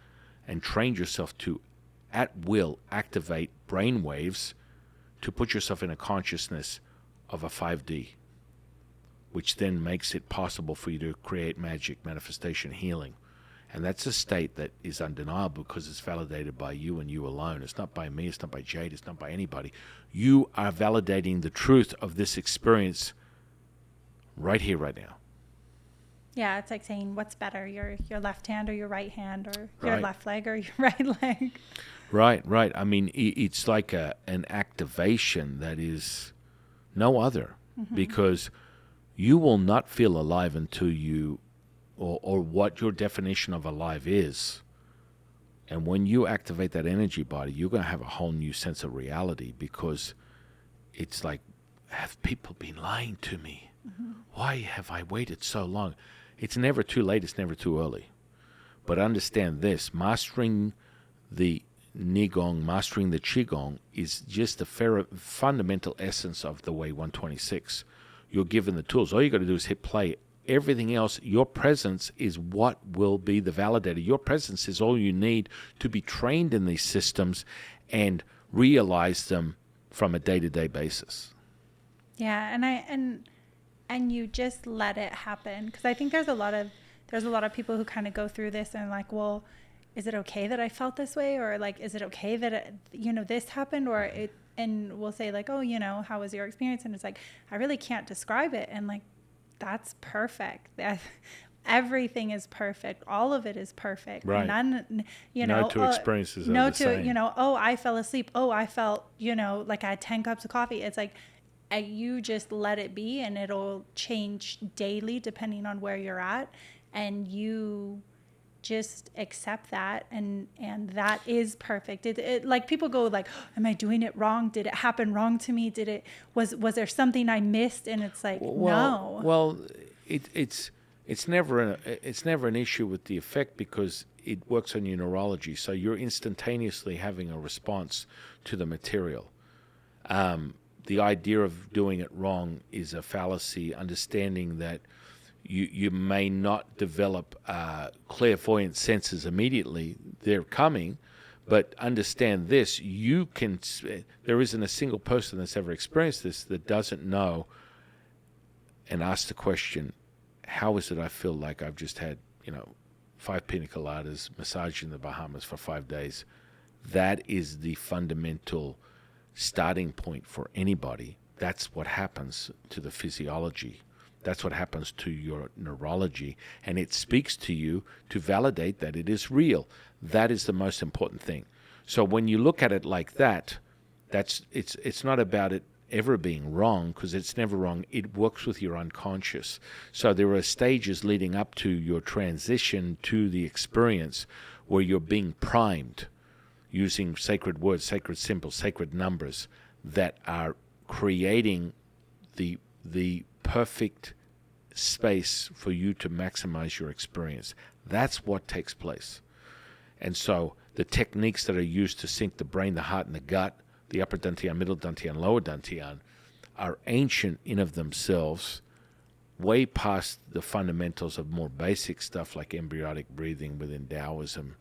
and trained yourself to, at will, activate brain waves to put yourself in a consciousness of a 5D, which then makes it possible for you to create magic, manifestation, healing. And that's a state that is undeniable because it's validated by you and you alone. It's not by me, it's not by Jade, it's not by anybody. You are validating the truth of this experience right here, right now. Yeah, it's like saying, what's better, your left hand or your right hand, or your Right. left leg or your right leg? Right. I mean, it's like an activation that is no other, because you will not feel alive until you, or what your definition of alive is. And when you activate that energy body, you're going to have a whole new sense of reality, because it's like, have people been lying to me? Why have I waited so long? It's never too late. It's never too early. But understand this, mastering the Neigong, mastering the Qigong is just the fundamental essence of the Way 126. You're given the tools. All you got to do is hit play. Everything else, your presence is what will be the validator. Your presence is all you need to be trained in these systems and realize them from a day-to-day basis. Yeah, and you just let it happen, because I think there's a lot of people who kind of go through this and like, well, is it okay that I felt this way, or like, is it okay that this happened, or it, and we'll say like, oh, how was your experience, and it's like, I really can't describe it, and like, that's perfect. Everything is perfect. All of it is perfect. Right. None, No two experiences are the same. Oh, I fell asleep. Oh, I felt, like I had 10 cups of coffee. It's like, you just let it be, and it'll change daily depending on where you're at, and you just accept that, and that is perfect. It like, people go like, am I doing it wrong? Did it happen wrong to me? Was there something I missed? And it's like, no. Well, it's never an issue with the effect, because it works on your neurology, so you're instantaneously having a response to the material. The idea of doing it wrong is a fallacy. Understanding that You may not develop clairvoyant senses immediately. They're coming, but understand this: there isn't a single person that's ever experienced this that doesn't know and ask the question, how is it I feel like I've just had, 5 pina coladas, massage in the Bahamas for 5 days? That is the fundamental starting point for anybody. That's what happens to the physiology. That's what happens to your neurology. And it speaks to you to validate that it is real. That is the most important thing. So when you look at it like that, it's not about it ever being wrong, because it's never wrong. It works with your unconscious. So there are stages leading up to your transition to the experience where you're being primed using sacred words, sacred symbols, sacred numbers that are creating the perfect space for you to maximize your experience. That's what takes place. And so the techniques that are used to sync the brain, the heart, and the gut, the upper dantian, middle dantian, lower dantian, are ancient in of themselves, way past the fundamentals of more basic stuff like embryonic breathing within Taoism.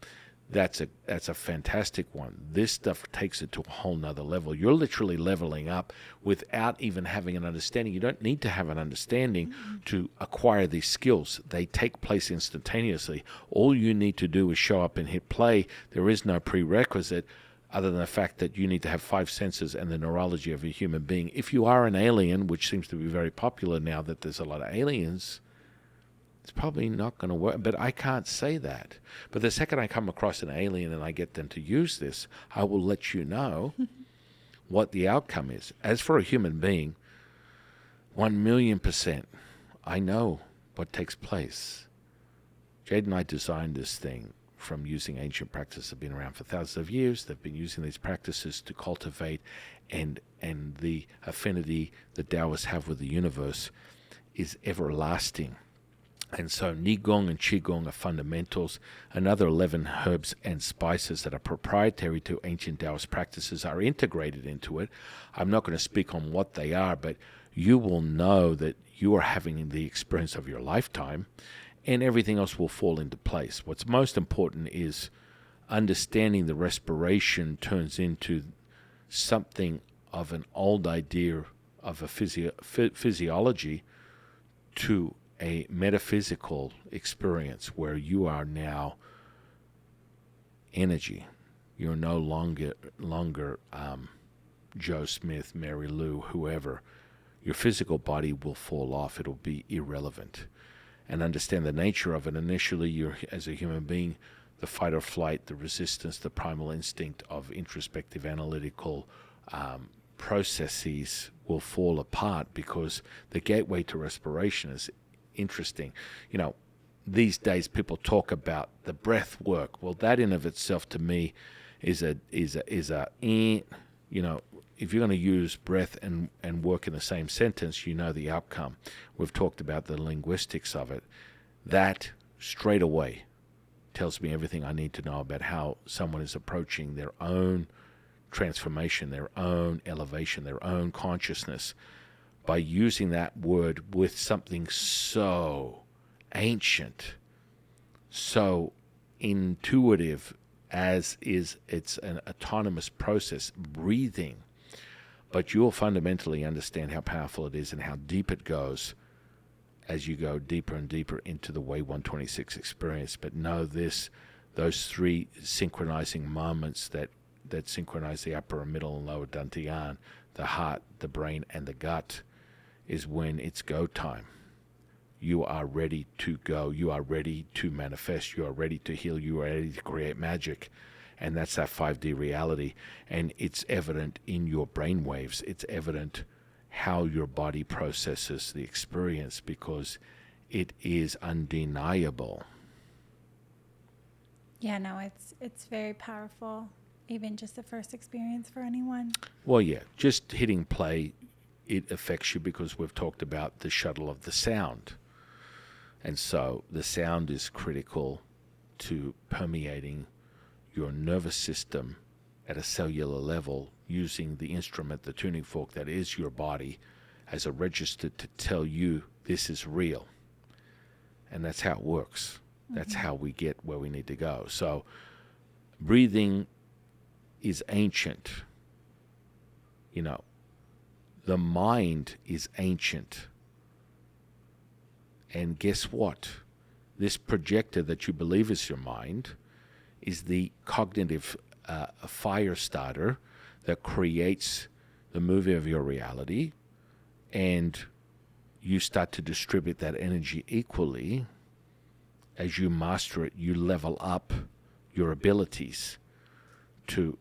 That's a fantastic one. This stuff takes it to a whole nother level. You're literally leveling up without even having an understanding. You don't need to have an understanding to acquire these skills. They take place instantaneously. All you need to do is show up and hit play. There is no prerequisite other than the fact that you need to have 5 senses and the neurology of a human being. If you are an alien, which seems to be very popular now that there's a lot of aliens, it's probably not going to work. But I can't say that. But the second I come across an alien and I get them to use this, I will let you know what the outcome is. As for a human being, 1,000,000%, I know what takes place. Jade and I designed this thing from using ancient practices that have been around for thousands of years. They've been using these practices to cultivate, and the affinity that Taoists have with the universe is everlasting. And so Neigong and Qigong are fundamentals. Another 11 herbs and spices that are proprietary to ancient Taoist practices are integrated into it. I'm not going to speak on what they are, but you will know that you are having the experience of your lifetime, and everything else will fall into place. What's most important is understanding the respiration turns into something of an old idea of a physiology to a metaphysical experience where you are now energy. You're no longer Joe Smith, Mary Lou, whoever. Your physical body will fall off. It'll be irrelevant. And understand the nature of it. Initially, you're, as a human being, the fight or flight, the resistance, the primal instinct of introspective analytical processes will fall apart, because the gateway to respiration is interesting. These days people talk about the breath work. Well, that in of itself to me is a if you're going to use breath and work in the same sentence, you know the outcome. We've talked about the linguistics of it. That straight away tells me everything I need to know about how someone is approaching their own transformation, their own elevation, their own consciousness, by using that word with something so ancient, so intuitive, as is it's an autonomous process, breathing. But you'll fundamentally understand how powerful it is and how deep it goes as you go deeper and deeper into the Way 126 experience. But know this, those 3 synchronizing moments that synchronize the upper and middle and lower dantian, the heart, the brain, and the gut, is when it's go time. You are ready to go. You are ready to manifest. You are ready to heal. You are ready to create magic. And that's that 5D reality. And it's evident in your brain waves. It's evident how your body processes the experience, because it is undeniable. Yeah, no, it's very powerful. Even just the first experience for anyone. Well, yeah, just hitting play, it affects you, because we've talked about the shuttle of the sound. And so the sound is critical to permeating your nervous system at a cellular level, using the instrument, the tuning fork that is your body, as a register to tell you this is real. And that's how it works. That's how we get where we need to go. So breathing is ancient. You know, the mind is ancient. And guess what? This projector that you believe is your mind is the cognitive fire starter that creates the movie of your reality, and you start to distribute that energy equally. As you master it, you level up your abilities to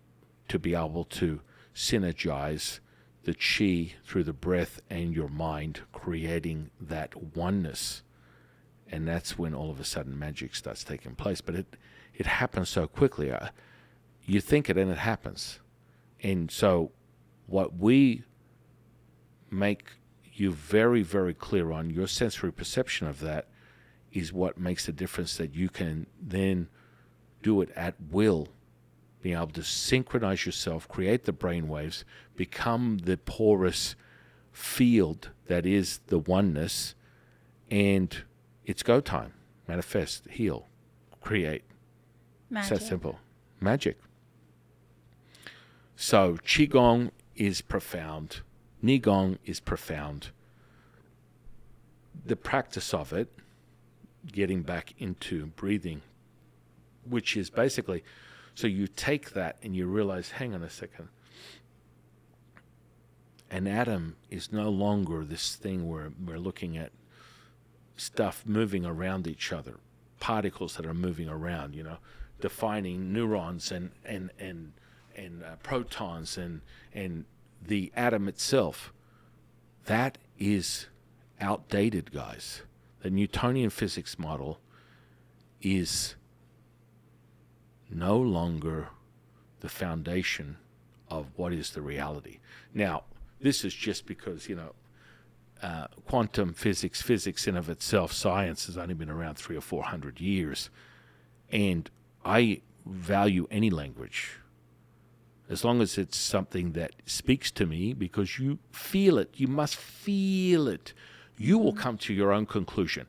be able to synergize the chi through the breath and your mind, creating that oneness. And that's when all of a sudden magic starts taking place. But it happens so quickly. You think it and it happens. And so what we make you very, very clear on, your sensory perception of that, is what makes the difference, that you can then do it at will, being able to synchronize yourself, create the brain waves, become the porous field that is the oneness, and it's go time. Manifest, heal, create. Magic. It's that simple. Magic. So Qigong is profound. Neigong is profound. The practice of it, getting back into breathing, which is basically, so you take that and you realize, hang on a second, an atom is no longer this thing where we're looking at stuff moving around each other, particles that are moving around, defining neurons and protons and the atom itself. That is outdated, guys. The Newtonian physics model is no longer the foundation of what is the reality. Now, this is just because, quantum physics in of itself, science has only been around 300 or 400 years. And I value any language, as long as it's something that speaks to me, because you feel it. You must feel it. You will come to your own conclusion.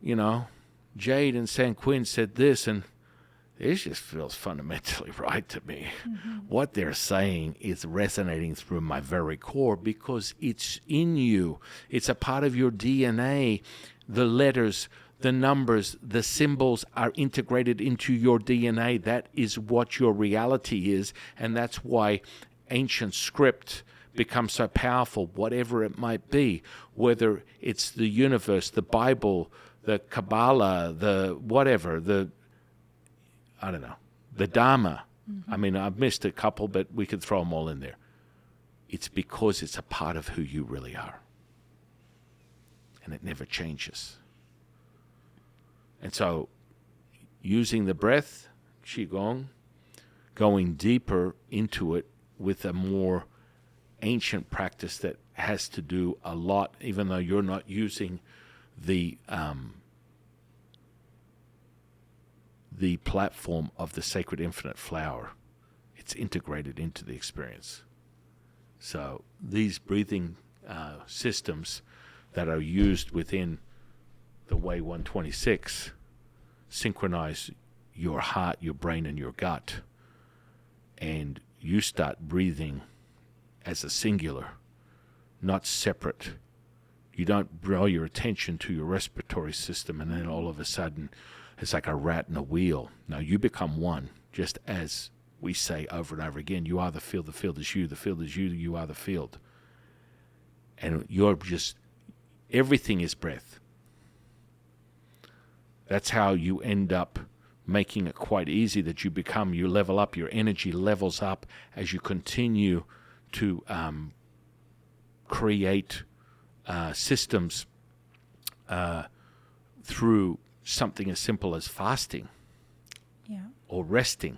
Jade and San Quinn said this, and it just feels fundamentally right to me. What they're saying is resonating through my very core, because it's in you. It's a part of your DNA. The letters, the numbers, the symbols are integrated into your DNA. That is what your reality is, and that's why ancient script becomes so powerful, whatever it might be, whether it's the universe, the Bible, the Kabbalah, the whatever, I don't know, the Dharma. I mean, I've missed a couple, but we could throw them all in there. It's because it's a part of who you really are. And it never changes. And so, using the breath, Qigong, going deeper into it with a more ancient practice that has to do a lot, even though you're not using the platform of the sacred infinite flower. It's integrated into the experience. So these breathing systems that are used within the Way 126 synchronize your heart, your brain, and your gut. And you start breathing as a singular, not separate. You don't draw your attention to your respiratory system and then all of a sudden it's like a rat in a wheel. No, you become one, just as we say over and over again. You are the field is you, the field is you, you are the field. And you're just, everything is breath. That's how you end up making it quite easy, that you level up, your energy levels up as you continue to create systems through something as simple as fasting or resting.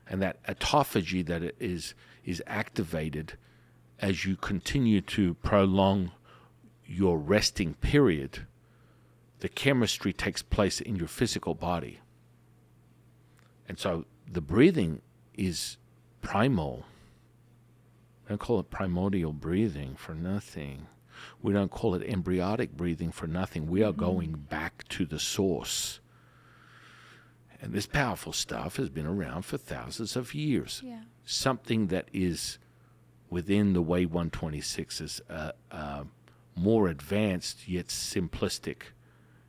And that autophagy that it is activated as you continue to prolong your resting period. The chemistry takes place in your physical body. And so the breathing is primal. I don't call it primordial breathing for nothing. We don't call it embryonic breathing for nothing. We are going back to the source. And this powerful stuff has been around for thousands of years. Yeah. Something that is within the way 126 is more advanced yet simplistic.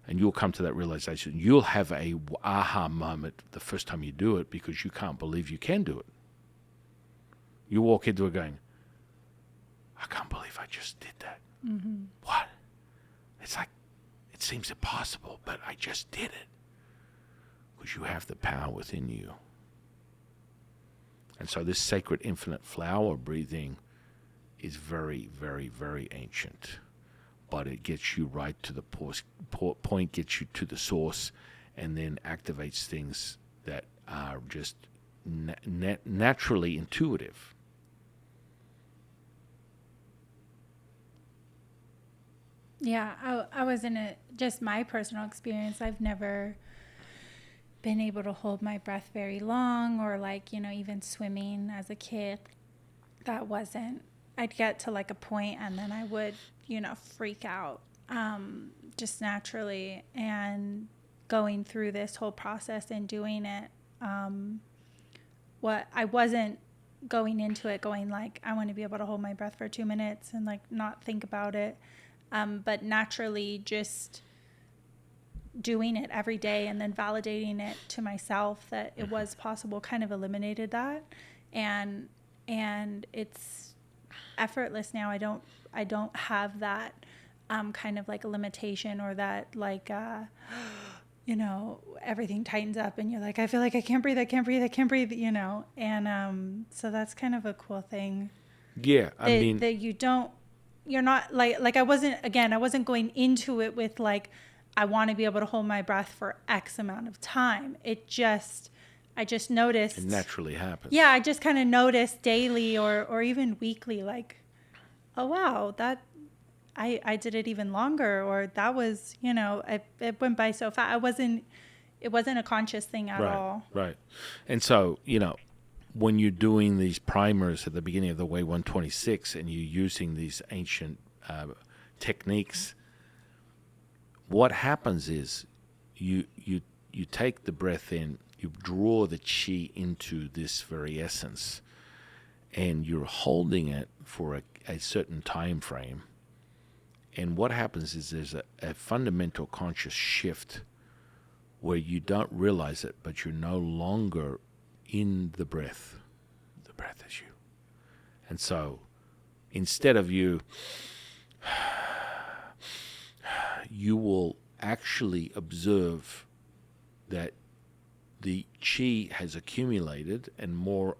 And you'll come to that realization. You'll have a aha moment the first time you do it because you can't believe you can do it. You walk into it going, I can't believe I just did that. What? It's like, it seems impossible, but I just did it. Because you have the power within you. And so this sacred infinite flower breathing is very, very, very ancient. But it gets you right to the point, gets you to the source, and then activates things that are just naturally intuitive. Yeah, I was in just my personal experience. I've never been able to hold my breath very long, or like, even swimming as a kid. That wasn't, I'd get to like a point and then I would, freak out just naturally. And going through this whole process and doing it, what I wasn't going into it going like, I want to be able to hold my breath for 2 minutes and like not think about it. But naturally just doing it every day and then validating it to myself that it was possible kind of eliminated that. And it's effortless now. I don't have that kind of like a limitation or that like, everything tightens up and you're like, I feel like I can't breathe, and so that's kind of a cool thing. Yeah, that you're not like I wasn't going into it with like, I want to be able to hold my breath for X amount of time. I just noticed. It naturally happens. Yeah, I just kind of noticed daily or even weekly, like, oh wow, that I did it even longer, or that was, it went by so fast. It wasn't a conscious thing at all. Right. And so, when you're doing these primers at the beginning of the Way 126 and you're using these ancient techniques, what happens is you take the breath in, you draw the chi into this very essence, and you're holding it for a certain time frame. And what happens is there's a fundamental conscious shift where you don't realize it, but you're no longer in the breath. The breath is you. And so instead of you will actually observe that the chi has accumulated, and more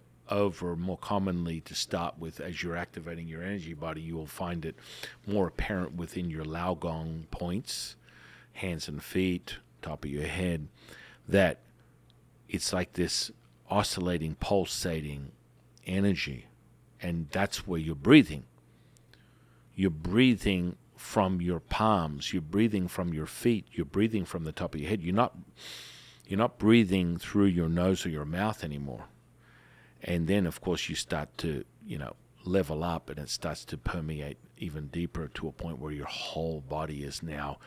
commonly to start with, as you're activating your energy body, you will find it more apparent within your Neigong points, hands and feet, top of your head, that it's like this oscillating, pulsating energy. And that's where you're breathing. You're breathing from your palms, you're breathing from your feet, you're breathing from the top of your head. You're not breathing through your nose or your mouth anymore. And then, of course, you start to, level up, and it starts to permeate even deeper to a point where your whole body is now,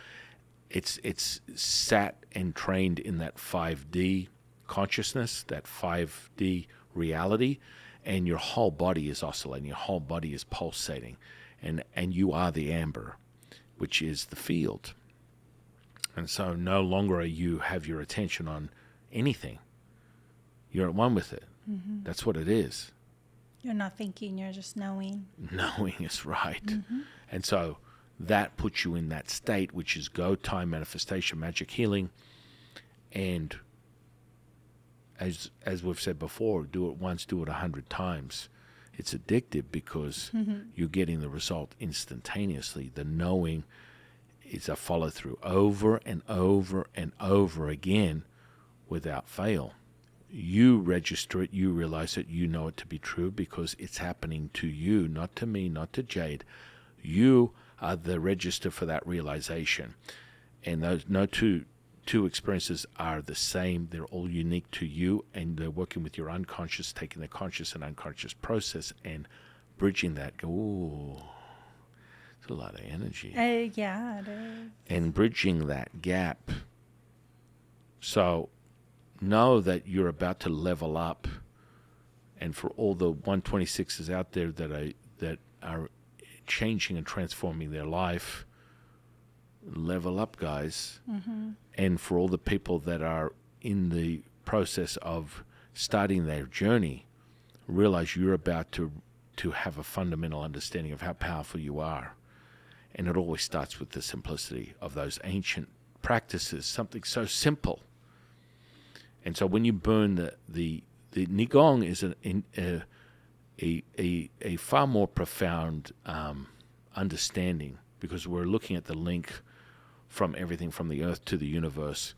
it's sat and trained in that 5D consciousness, that 5D reality, and your whole body is oscillating, your whole body is pulsating, and you are the amber, which is the field. And so no longer you have your attention on anything. You're at one with it. Mm-hmm. That's what it is. You're not thinking, you're just knowing. Knowing is right. Mm-hmm. And so that puts you in that state, which is go, time, manifestation, magic, healing. And as we've said before, do it once, do it 100 times. It's addictive because you're getting the result instantaneously. The knowing is a follow through over and over and over again without fail. You register it, you realize it, you know it to be true because it's happening to you, not to me, not to Jade. You are the register for that realization. And those no two experiences are the same. They're all unique to you, and they're working with your unconscious, taking the conscious and unconscious process and bridging that. Go, ooh. a lot of energy. Yeah, it is. And bridging that gap. So know that you're about to level up. And for all the 126s out there that are changing and transforming their life, level up, guys. Mm-hmm. And for all the people that are in the process of starting their journey, realize you're about to have a fundamental understanding of how powerful you are. And it always starts with the simplicity of those ancient practices, something so simple. And so when you burn the Neigong is a far more profound understanding, because we're looking at the link from everything from the earth to the universe,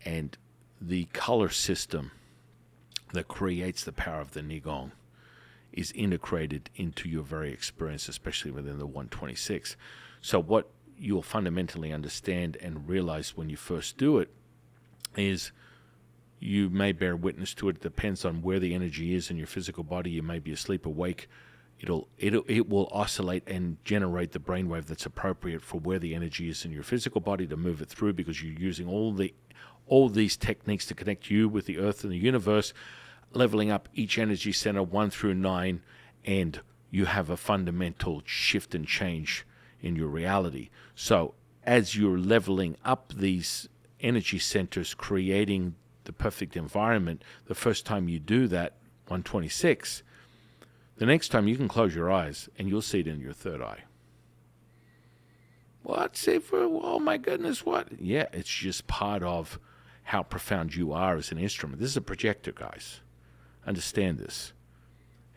and the color system that creates the power of the Neigong is integrated into your very experience, especially within the 126. So what you'll fundamentally understand and realize when you first do it is you may bear witness to it. It depends on where the energy is in your physical body. You may be asleep, awake. It will oscillate and generate the brainwave that's appropriate for where the energy is in your physical body to move it through, because you're using all these techniques to connect you with the earth and the universe, leveling up each energy center 1 through 9, and you have a fundamental shift and change in your reality. So as you're leveling up these energy centers, creating the perfect environment, the first time you do that, 126, the next time you can close your eyes and you'll see it in your third eye. What? Oh my goodness, what? Yeah, it's just part of how profound you are as an instrument. This is a projector, guys. Understand this.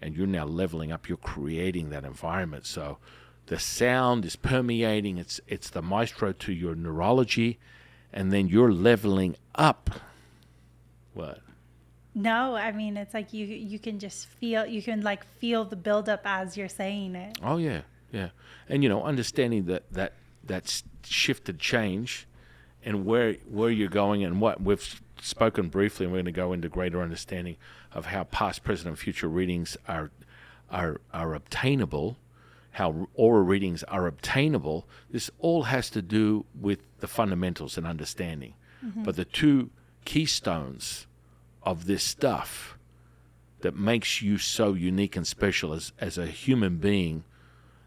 And you're now leveling up. You're creating that environment. So the sound is permeating. It's the maestro to your neurology. And then you're leveling up. What? No, I mean, it's like you can just feel, you can like feel the buildup as you're saying it. Oh, yeah, yeah. And, understanding that shifted change and where you're going and what we've spoken briefly, and we're going to go into greater understanding of how past, present, and future readings are obtainable, how aura readings are obtainable. This all has to do with the fundamentals and understanding. Mm-hmm. But the two keystones of this stuff that makes you so unique and special as a human being,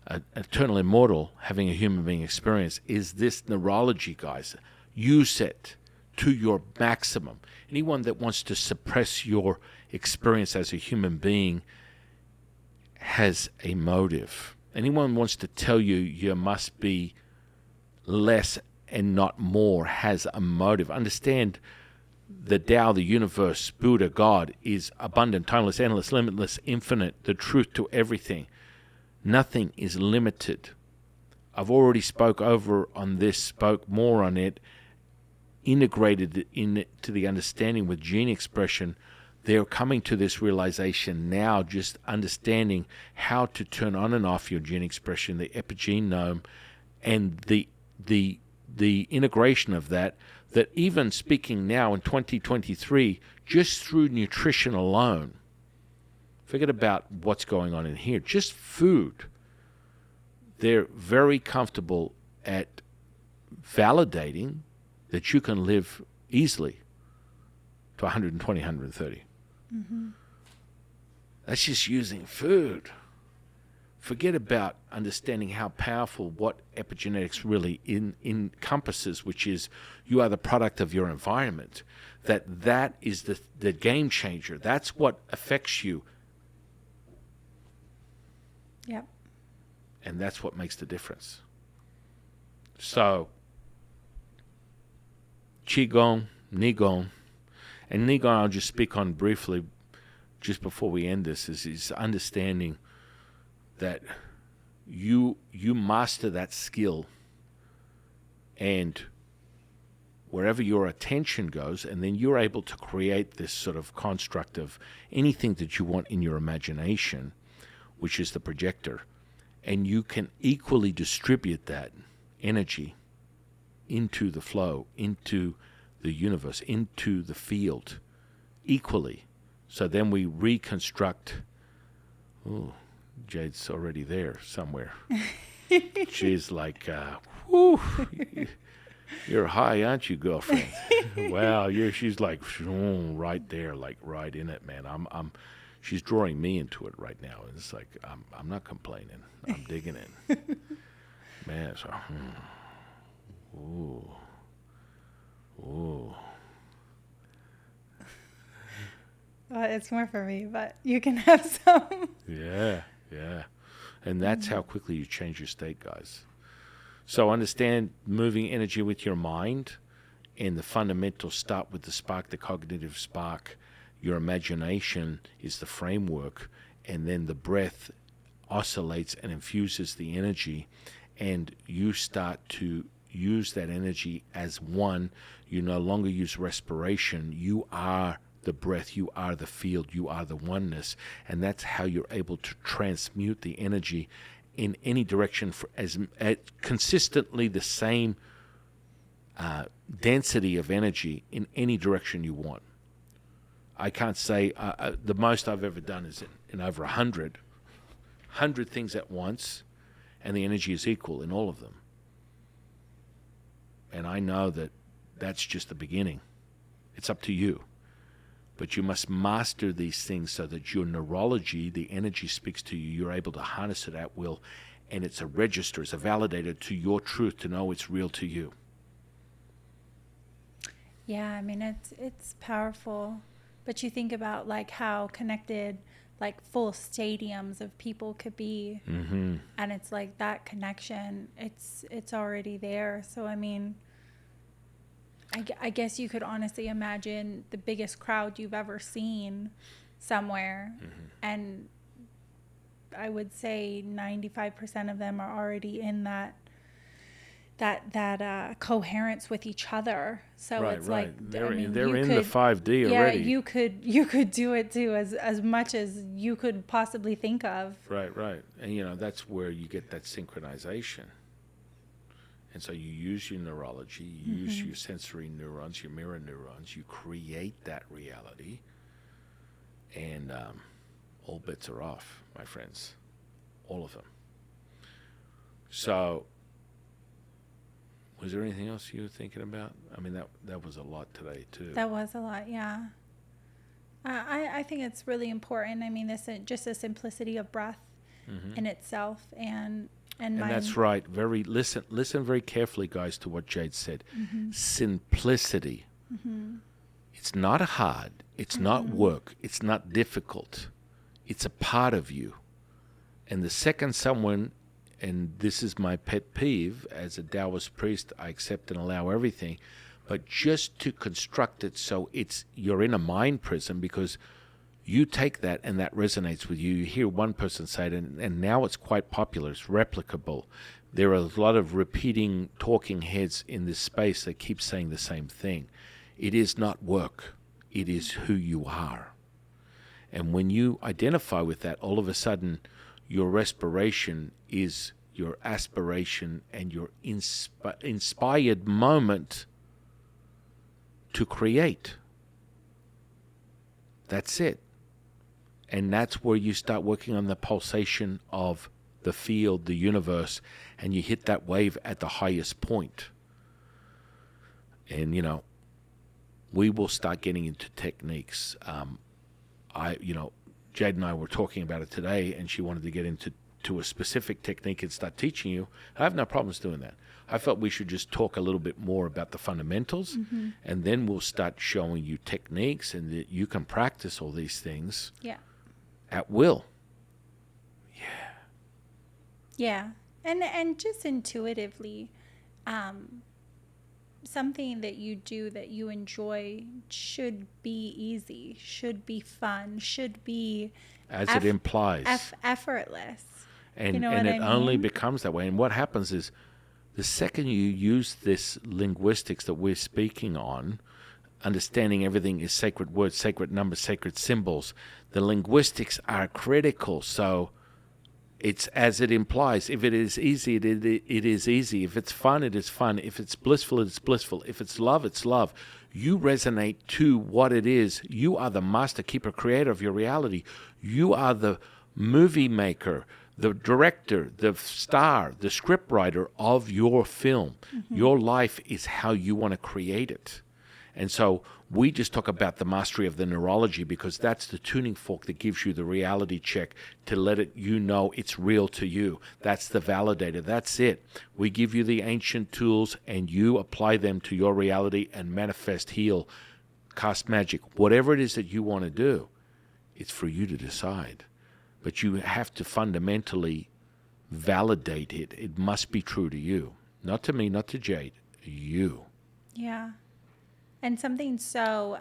an eternal immortal, having a human being experience, is this neurology, guys. Use it to your maximum. Anyone that wants to suppress your experience as a human being has a motive. Anyone wants to tell you you must be less and not more has a motive. Understand the Tao, the universe, Buddha, God is abundant, timeless, endless, limitless, infinite, the truth to everything. Nothing is limited. I've already spoke more on it, integrated into the understanding with gene expression. They're coming to this realization now, just understanding how to turn on and off your gene expression, the epigenome, and the integration of that even speaking now in 2023, just through nutrition alone, forget about what's going on in here, just food, they're very comfortable at validating that you can live easily to 120, 130. Mm-hmm. That's just using food. Forget about understanding how powerful what epigenetics really encompasses, which is you are the product of your environment. That is the game changer. That's what affects you. Yep. And that's what makes the difference. So, Qigong, Neigong, and Neigong I'll just speak on briefly just before we end this, is understanding that you master that skill, and wherever your attention goes, and then you're able to create this sort of construct of anything that you want in your imagination, which is the projector, and you can equally distribute that energy into the flow, into the universe, into the field equally. So then we reconstruct. Ooh, Jade's already there somewhere. She's like, whew, you're high, aren't you, girlfriend? Well, she's like right there, like right in it, man. She's drawing me into it right now. It's like I'm not complaining. I'm digging it, man. So, ooh, ooh. Well, it's more for me, but you can have some. Yeah, yeah. And that's how quickly you change your state, guys. So understand moving energy with your mind, and the fundamentals start with the spark, the cognitive spark. Your imagination is the framework, and then the breath oscillates and infuses the energy, and you start to use that energy as one. You no longer use respiration. You are the breath, you are the field, you are the oneness, and that's how you're able to transmute the energy in any direction for as consistently the same density of energy in any direction you want. I can't say the most I've ever done is in over 100 things at once, and the energy is equal in all of them. And I know that that's just the beginning. It's up to you. But you must master these things so that your neurology, the energy speaks to you, you're able to harness it at will, and it's a register, it's a validator to your truth to know it's real to you. Yeah, I mean, it's powerful. But you think about like how connected like full stadiums of people could be. Mm-hmm. And it's like that connection, it's already there. So, I mean, I guess you could honestly imagine the biggest crowd you've ever seen somewhere. Mm-hmm. And I would say 95% of them are already in that coherence with each other. So right, it's right. like They're in could, the 5D already. Yeah, you could do it too as much as you could possibly think of. Right. And that's where you get that synchronization. And so you use your neurology, you use your sensory neurons, your mirror neurons, you create that reality, and all bets are off, my friends. All of them. So, was there anything else you were thinking about? I mean, that was a lot today, too. That was a lot, yeah. I think it's really important. I mean, this just the simplicity of breath in itself, and that's right. Listen very carefully, guys, to what Jade said. Simplicity. It's not hard. It's not work. It's not difficult. It's a part of you. And the second someone, and this is my pet peeve, as a Taoist priest, I accept and allow everything, but just to construct it so you're in a mind prison, because you take that and that resonates with you. You hear one person say it, and now it's quite popular. It's replicable. There are a lot of repeating talking heads in this space that keep saying the same thing. It is not work. It is who you are. And when you identify with that, all of a sudden, your respiration is your aspiration and your inspired moment to create. That's it. And that's where you start working on the pulsation of the field, the universe, and you hit that wave at the highest point. And, we will start getting into techniques. Jade and I were talking about it today, and she wanted to get into a specific technique and start teaching you. I have no problems doing that. I felt we should just talk a little bit more about the fundamentals, and then we'll start showing you techniques, and that you can practice all these things at will. Yeah. And just intuitively, something that you do that you enjoy should be easy, should be fun, should be as it implies effortless. And you know and what it I mean? only becomes that way. And what happens is, the second you use this linguistics that we're speaking on, understanding everything is sacred words, sacred numbers, sacred symbols, the linguistics are critical. So it's as it implies. If it is easy, it is easy. If it's fun, it is fun. If it's blissful, it's blissful. If it's love, it's love. You resonate to what it is. You are the master keeper, creator of your reality. You are the movie maker, the director, the star, the scriptwriter of your film. Your life is how you want to create it. And so we just talk about the mastery of the neurology because that's the tuning fork that gives you the reality check to let it, you know, it's real to you. That's the validator. That's it. We give you the ancient tools and you apply them to your reality and manifest, heal, cast magic, whatever it is that you want to do. It's for you to decide. But you have to fundamentally validate it. It must be true to you. Not to me, not to Jade. You. Yeah. And something so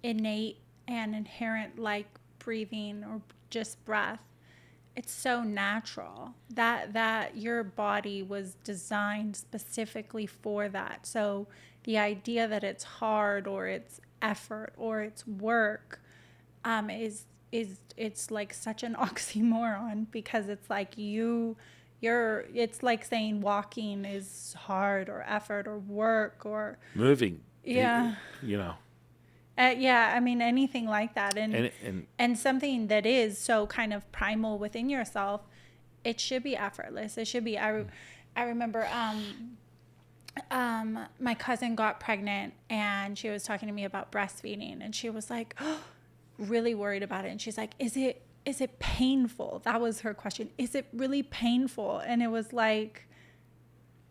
innate and inherent like breathing or just breath, it's so natural that your body was designed specifically for that. So the idea that it's hard or it's effort or it's work is it's like such an oxymoron because it's like it's like saying walking is hard or effort or work or moving. yeah, You know. yeah, I mean anything like that, And and something that is so kind of primal within yourself, it should be effortless. It should be. I remember my cousin got pregnant and she was talking to me about breastfeeding and she was like, oh, really worried about it, and she's like, is it painful? That was her question. Is it really painful? And it was like,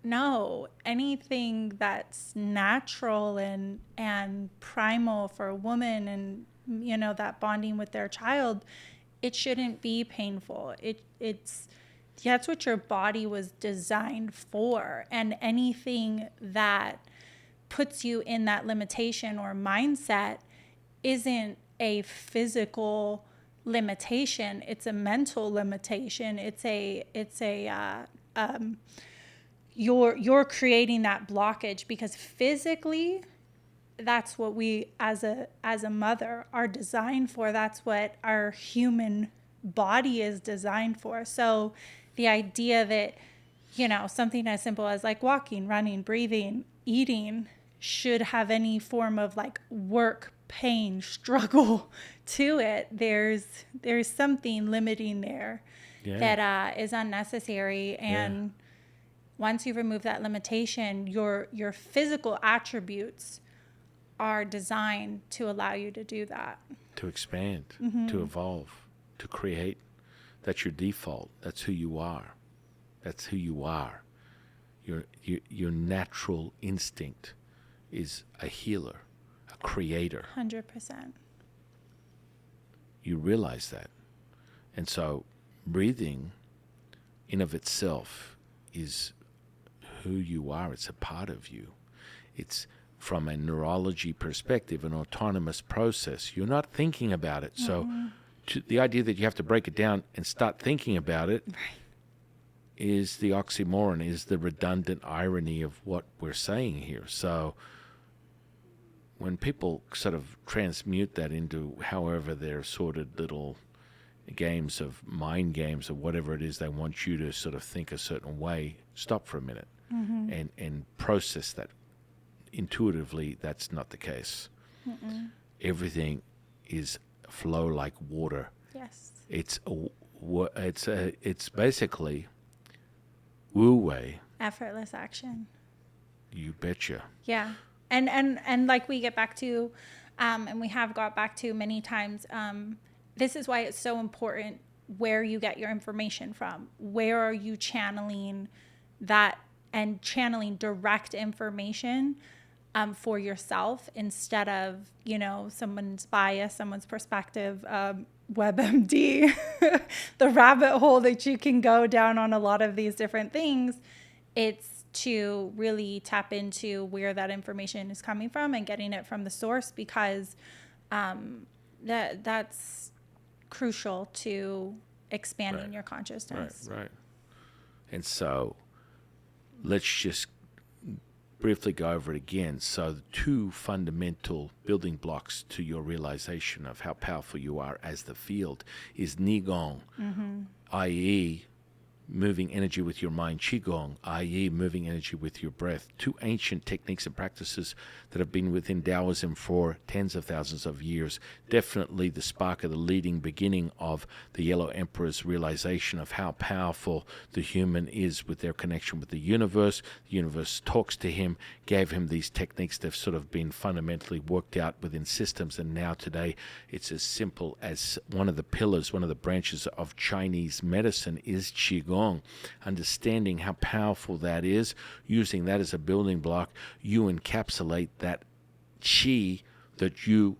no, anything that's natural and primal for a woman and, you know, that bonding with their child, it shouldn't be painful. It's that's what your body was designed for. And anything that puts you in that limitation or mindset isn't a physical limitation. It's a mental limitation. You're creating that blockage because physically that's what we as a mother are designed for. That's what our human body is designed for. So the idea that, you know, something as simple as like walking, running, breathing, eating should have any form of like work, pain, struggle to it, there's something limiting there that is unnecessary. And once you remove that limitation, your physical attributes are designed to allow you to do that. To expand, to evolve, to create. That's your default. That's who you are. That's who you are. Your natural instinct is a healer, a creator. 100%. You realize that. And so breathing in of itself is who you are. It's a part of you. It's from a neurology perspective, an autonomous process. You're not thinking about it. So the idea that you have to break it down and start thinking about it is the oxymoron, is the redundant irony of what we're saying here. So when people sort of transmute that into however their sorted little games of mind games or whatever it is they want you to sort of think a certain way, stop for a minute and process that. Intuitively, that's not the case. Everything is flow like water. Yes. It's basically wu-wei. Effortless action. You betcha. Yeah. And like we get back to, and we have got back to many times, this is why it's so important where you get your information from. Where are you channeling that and channeling direct information for yourself instead of, you know, someone's bias, someone's perspective, WebMD, the rabbit hole that you can go down on a lot of these different things. It's to really tap into where that information is coming from and getting it from the source, because that's crucial to expanding your consciousness. Right. And so let's just briefly go over it again. So the two fundamental building blocks to your realization of how powerful you are as the field is Neigong, i.e. moving energy with your mind, Qigong, i.e. moving energy with your breath, two ancient techniques and practices that have been within Taoism for tens of thousands of years. Definitely the spark of the leading beginning of the Yellow Emperor's realization of how powerful the human is with their connection with the universe. The universe talks to him, gave him these techniques. They've sort of been fundamentally worked out within systems, and now today it's as simple as one of the pillars, one of the branches of Chinese medicine is Qigong. Understanding how powerful that is, using that as a building block, you encapsulate that qi that you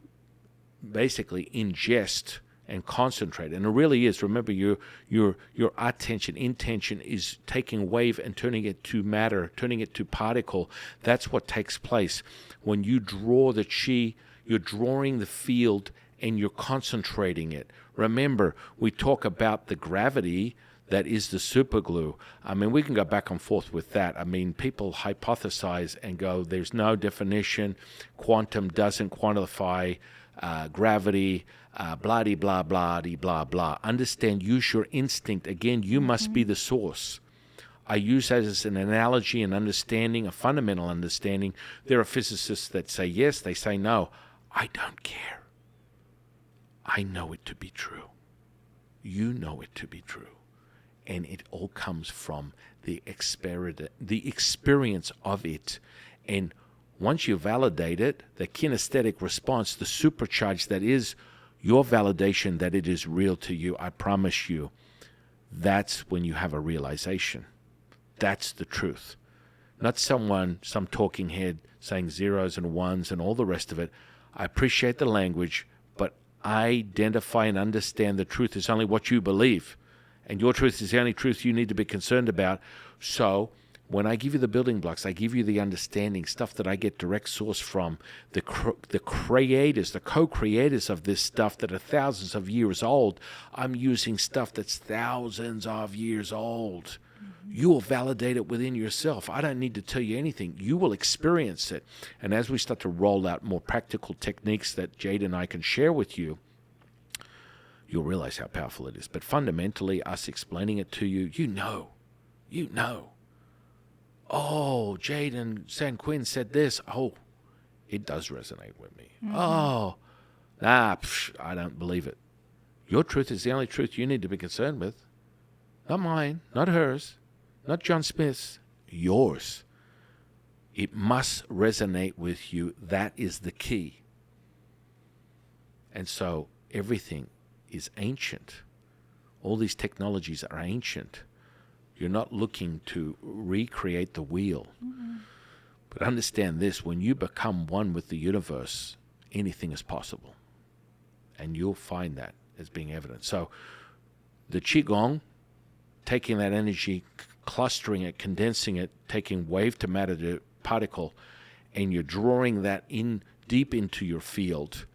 basically ingest and concentrate. And it really is. Remember, your intention is taking wave and turning it to matter, turning it to particle. That's what takes place. When you draw the qi, you're drawing the field and you're concentrating it. Remember, we talk about the gravity that is the superglue. I mean, we can go back and forth with that. I mean, people hypothesize and go, there's no definition. Quantum doesn't quantify gravity, blah-de-blah, blah-de-blah, blah. Understand, use your instinct. Again, you must be the source. I use that as an analogy and understanding, a fundamental understanding. There are physicists that say yes, they say no. I don't care. I know it to be true. You know it to be true. And it all comes from the experience of it. And once you validate it, the kinesthetic response, the supercharge that is your validation that it is real to you, I promise you, that's when you have a realization. That's the truth. Not some talking head saying zeros and ones and all the rest of it. I appreciate the language, but identify and understand the truth is only what you believe. And your truth is the only truth you need to be concerned about. So when I give you the building blocks, I give you the understanding, stuff that I get direct source from, the creators, the co-creators of this stuff that are thousands of years old. I'm using stuff that's thousands of years old. You will validate it within yourself. I don't need to tell you anything. You will experience it. And as we start to roll out more practical techniques that Jade and I can share with you, you'll realize how powerful it is. But fundamentally, us explaining it to you, you know. Oh, Jade and San Quinn said this. Oh, it does resonate with me. I don't believe it. Your truth is the only truth you need to be concerned with. Not mine, not hers, not John Smith's, yours. It must resonate with you. That is the key. And so everything is ancient. All these technologies are ancient. You're not looking to recreate the wheel. But understand this, when you become one with the universe, anything is possible. And you'll find that as being evident. So the Qigong, taking that energy, clustering it, condensing it, taking wave to matter to particle, and you're drawing that in deep into your field,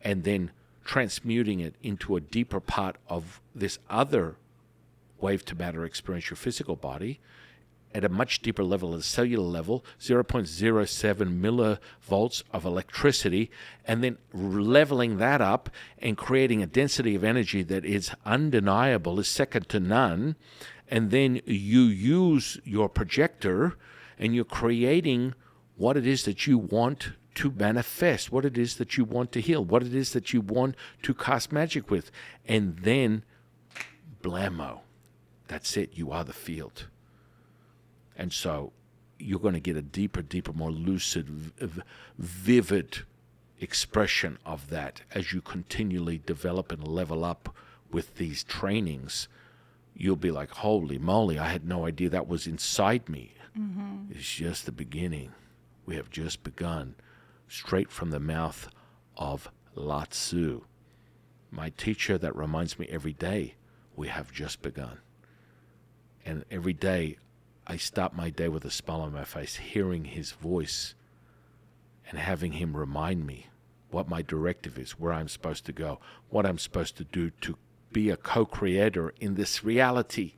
and then transmuting it into a deeper part of this other wave to matter experience, your physical body, at a much deeper level, at a cellular level, 0.07 millivolts of electricity, and then leveling that up and creating a density of energy that is undeniable, is second to none. And then you use your projector and you're creating what it is that you want to manifest, what it is that you want to heal, what it is that you want to cast magic with. And then, blammo, that's it, you are the field. And so you're going to get a deeper, more lucid, vivid expression of that as you continually develop and level up with these trainings. You'll be like, holy moly, I had no idea that was inside me. It's just the beginning. We have just begun. Straight from the mouth of Lao Tzu, my teacher that reminds me every day, we have just begun. And every day I start my day with a smile on my face, hearing his voice and having him remind me what my directive is, where I'm supposed to go, what I'm supposed to do to be a co-creator in this reality.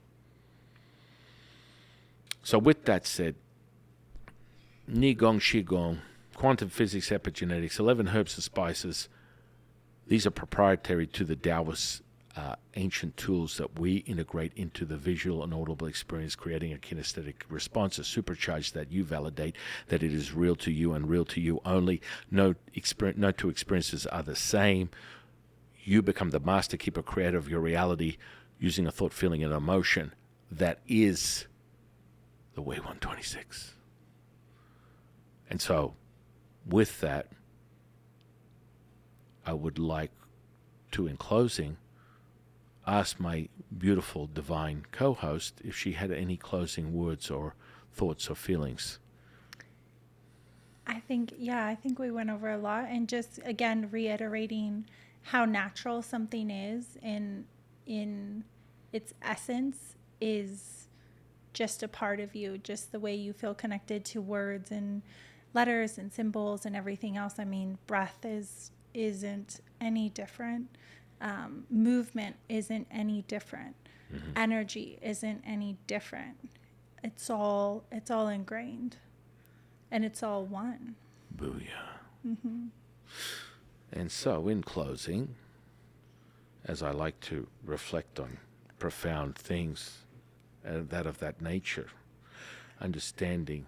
So with that said, Neigong, Qigong, quantum physics, epigenetics, 11 herbs and spices, these are proprietary to the Taoist ancient tools that we integrate into the visual and audible experience, creating a kinesthetic response, a supercharge that you validate that it is real to you and real to you only. No two experiences are the same. You become the master keeper, creator of your reality, using a thought, feeling, and emotion that is the way 126. And so, with that, I would like to, in closing, ask my beautiful divine co-host if she had any closing words or thoughts or feelings. I think we went over a lot, and just again reiterating how natural something is in its essence is just a part of you, just the way you feel connected to words and letters and symbols and everything else. I mean, breath isn't any different. Movement isn't any different. Mm-hmm. Energy isn't any different. It's all ingrained, and it's all one. Booyah. Mm-hmm. And so, in closing, as I like to reflect on profound things that of that nature, understanding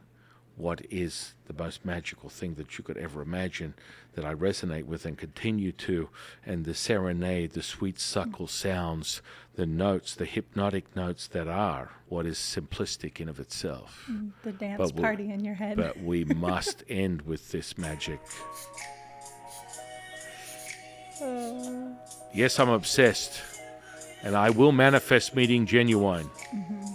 what is the most magical thing that you could ever imagine, that I resonate with and continue to, and the serenade, the sweet suckle sounds, the notes, the hypnotic notes that are what is simplistic in of itself. The dance party in your head. But we must end with this magic. Yes, I'm obsessed, and I will manifest meeting Genuine. Mm-hmm.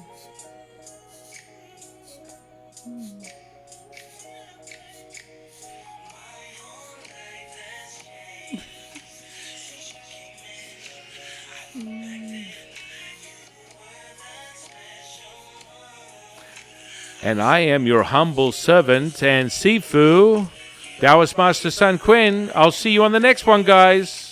And I am your humble servant and Sifu, Taoist Master Sun Quinn. I'll see you on the next one, guys.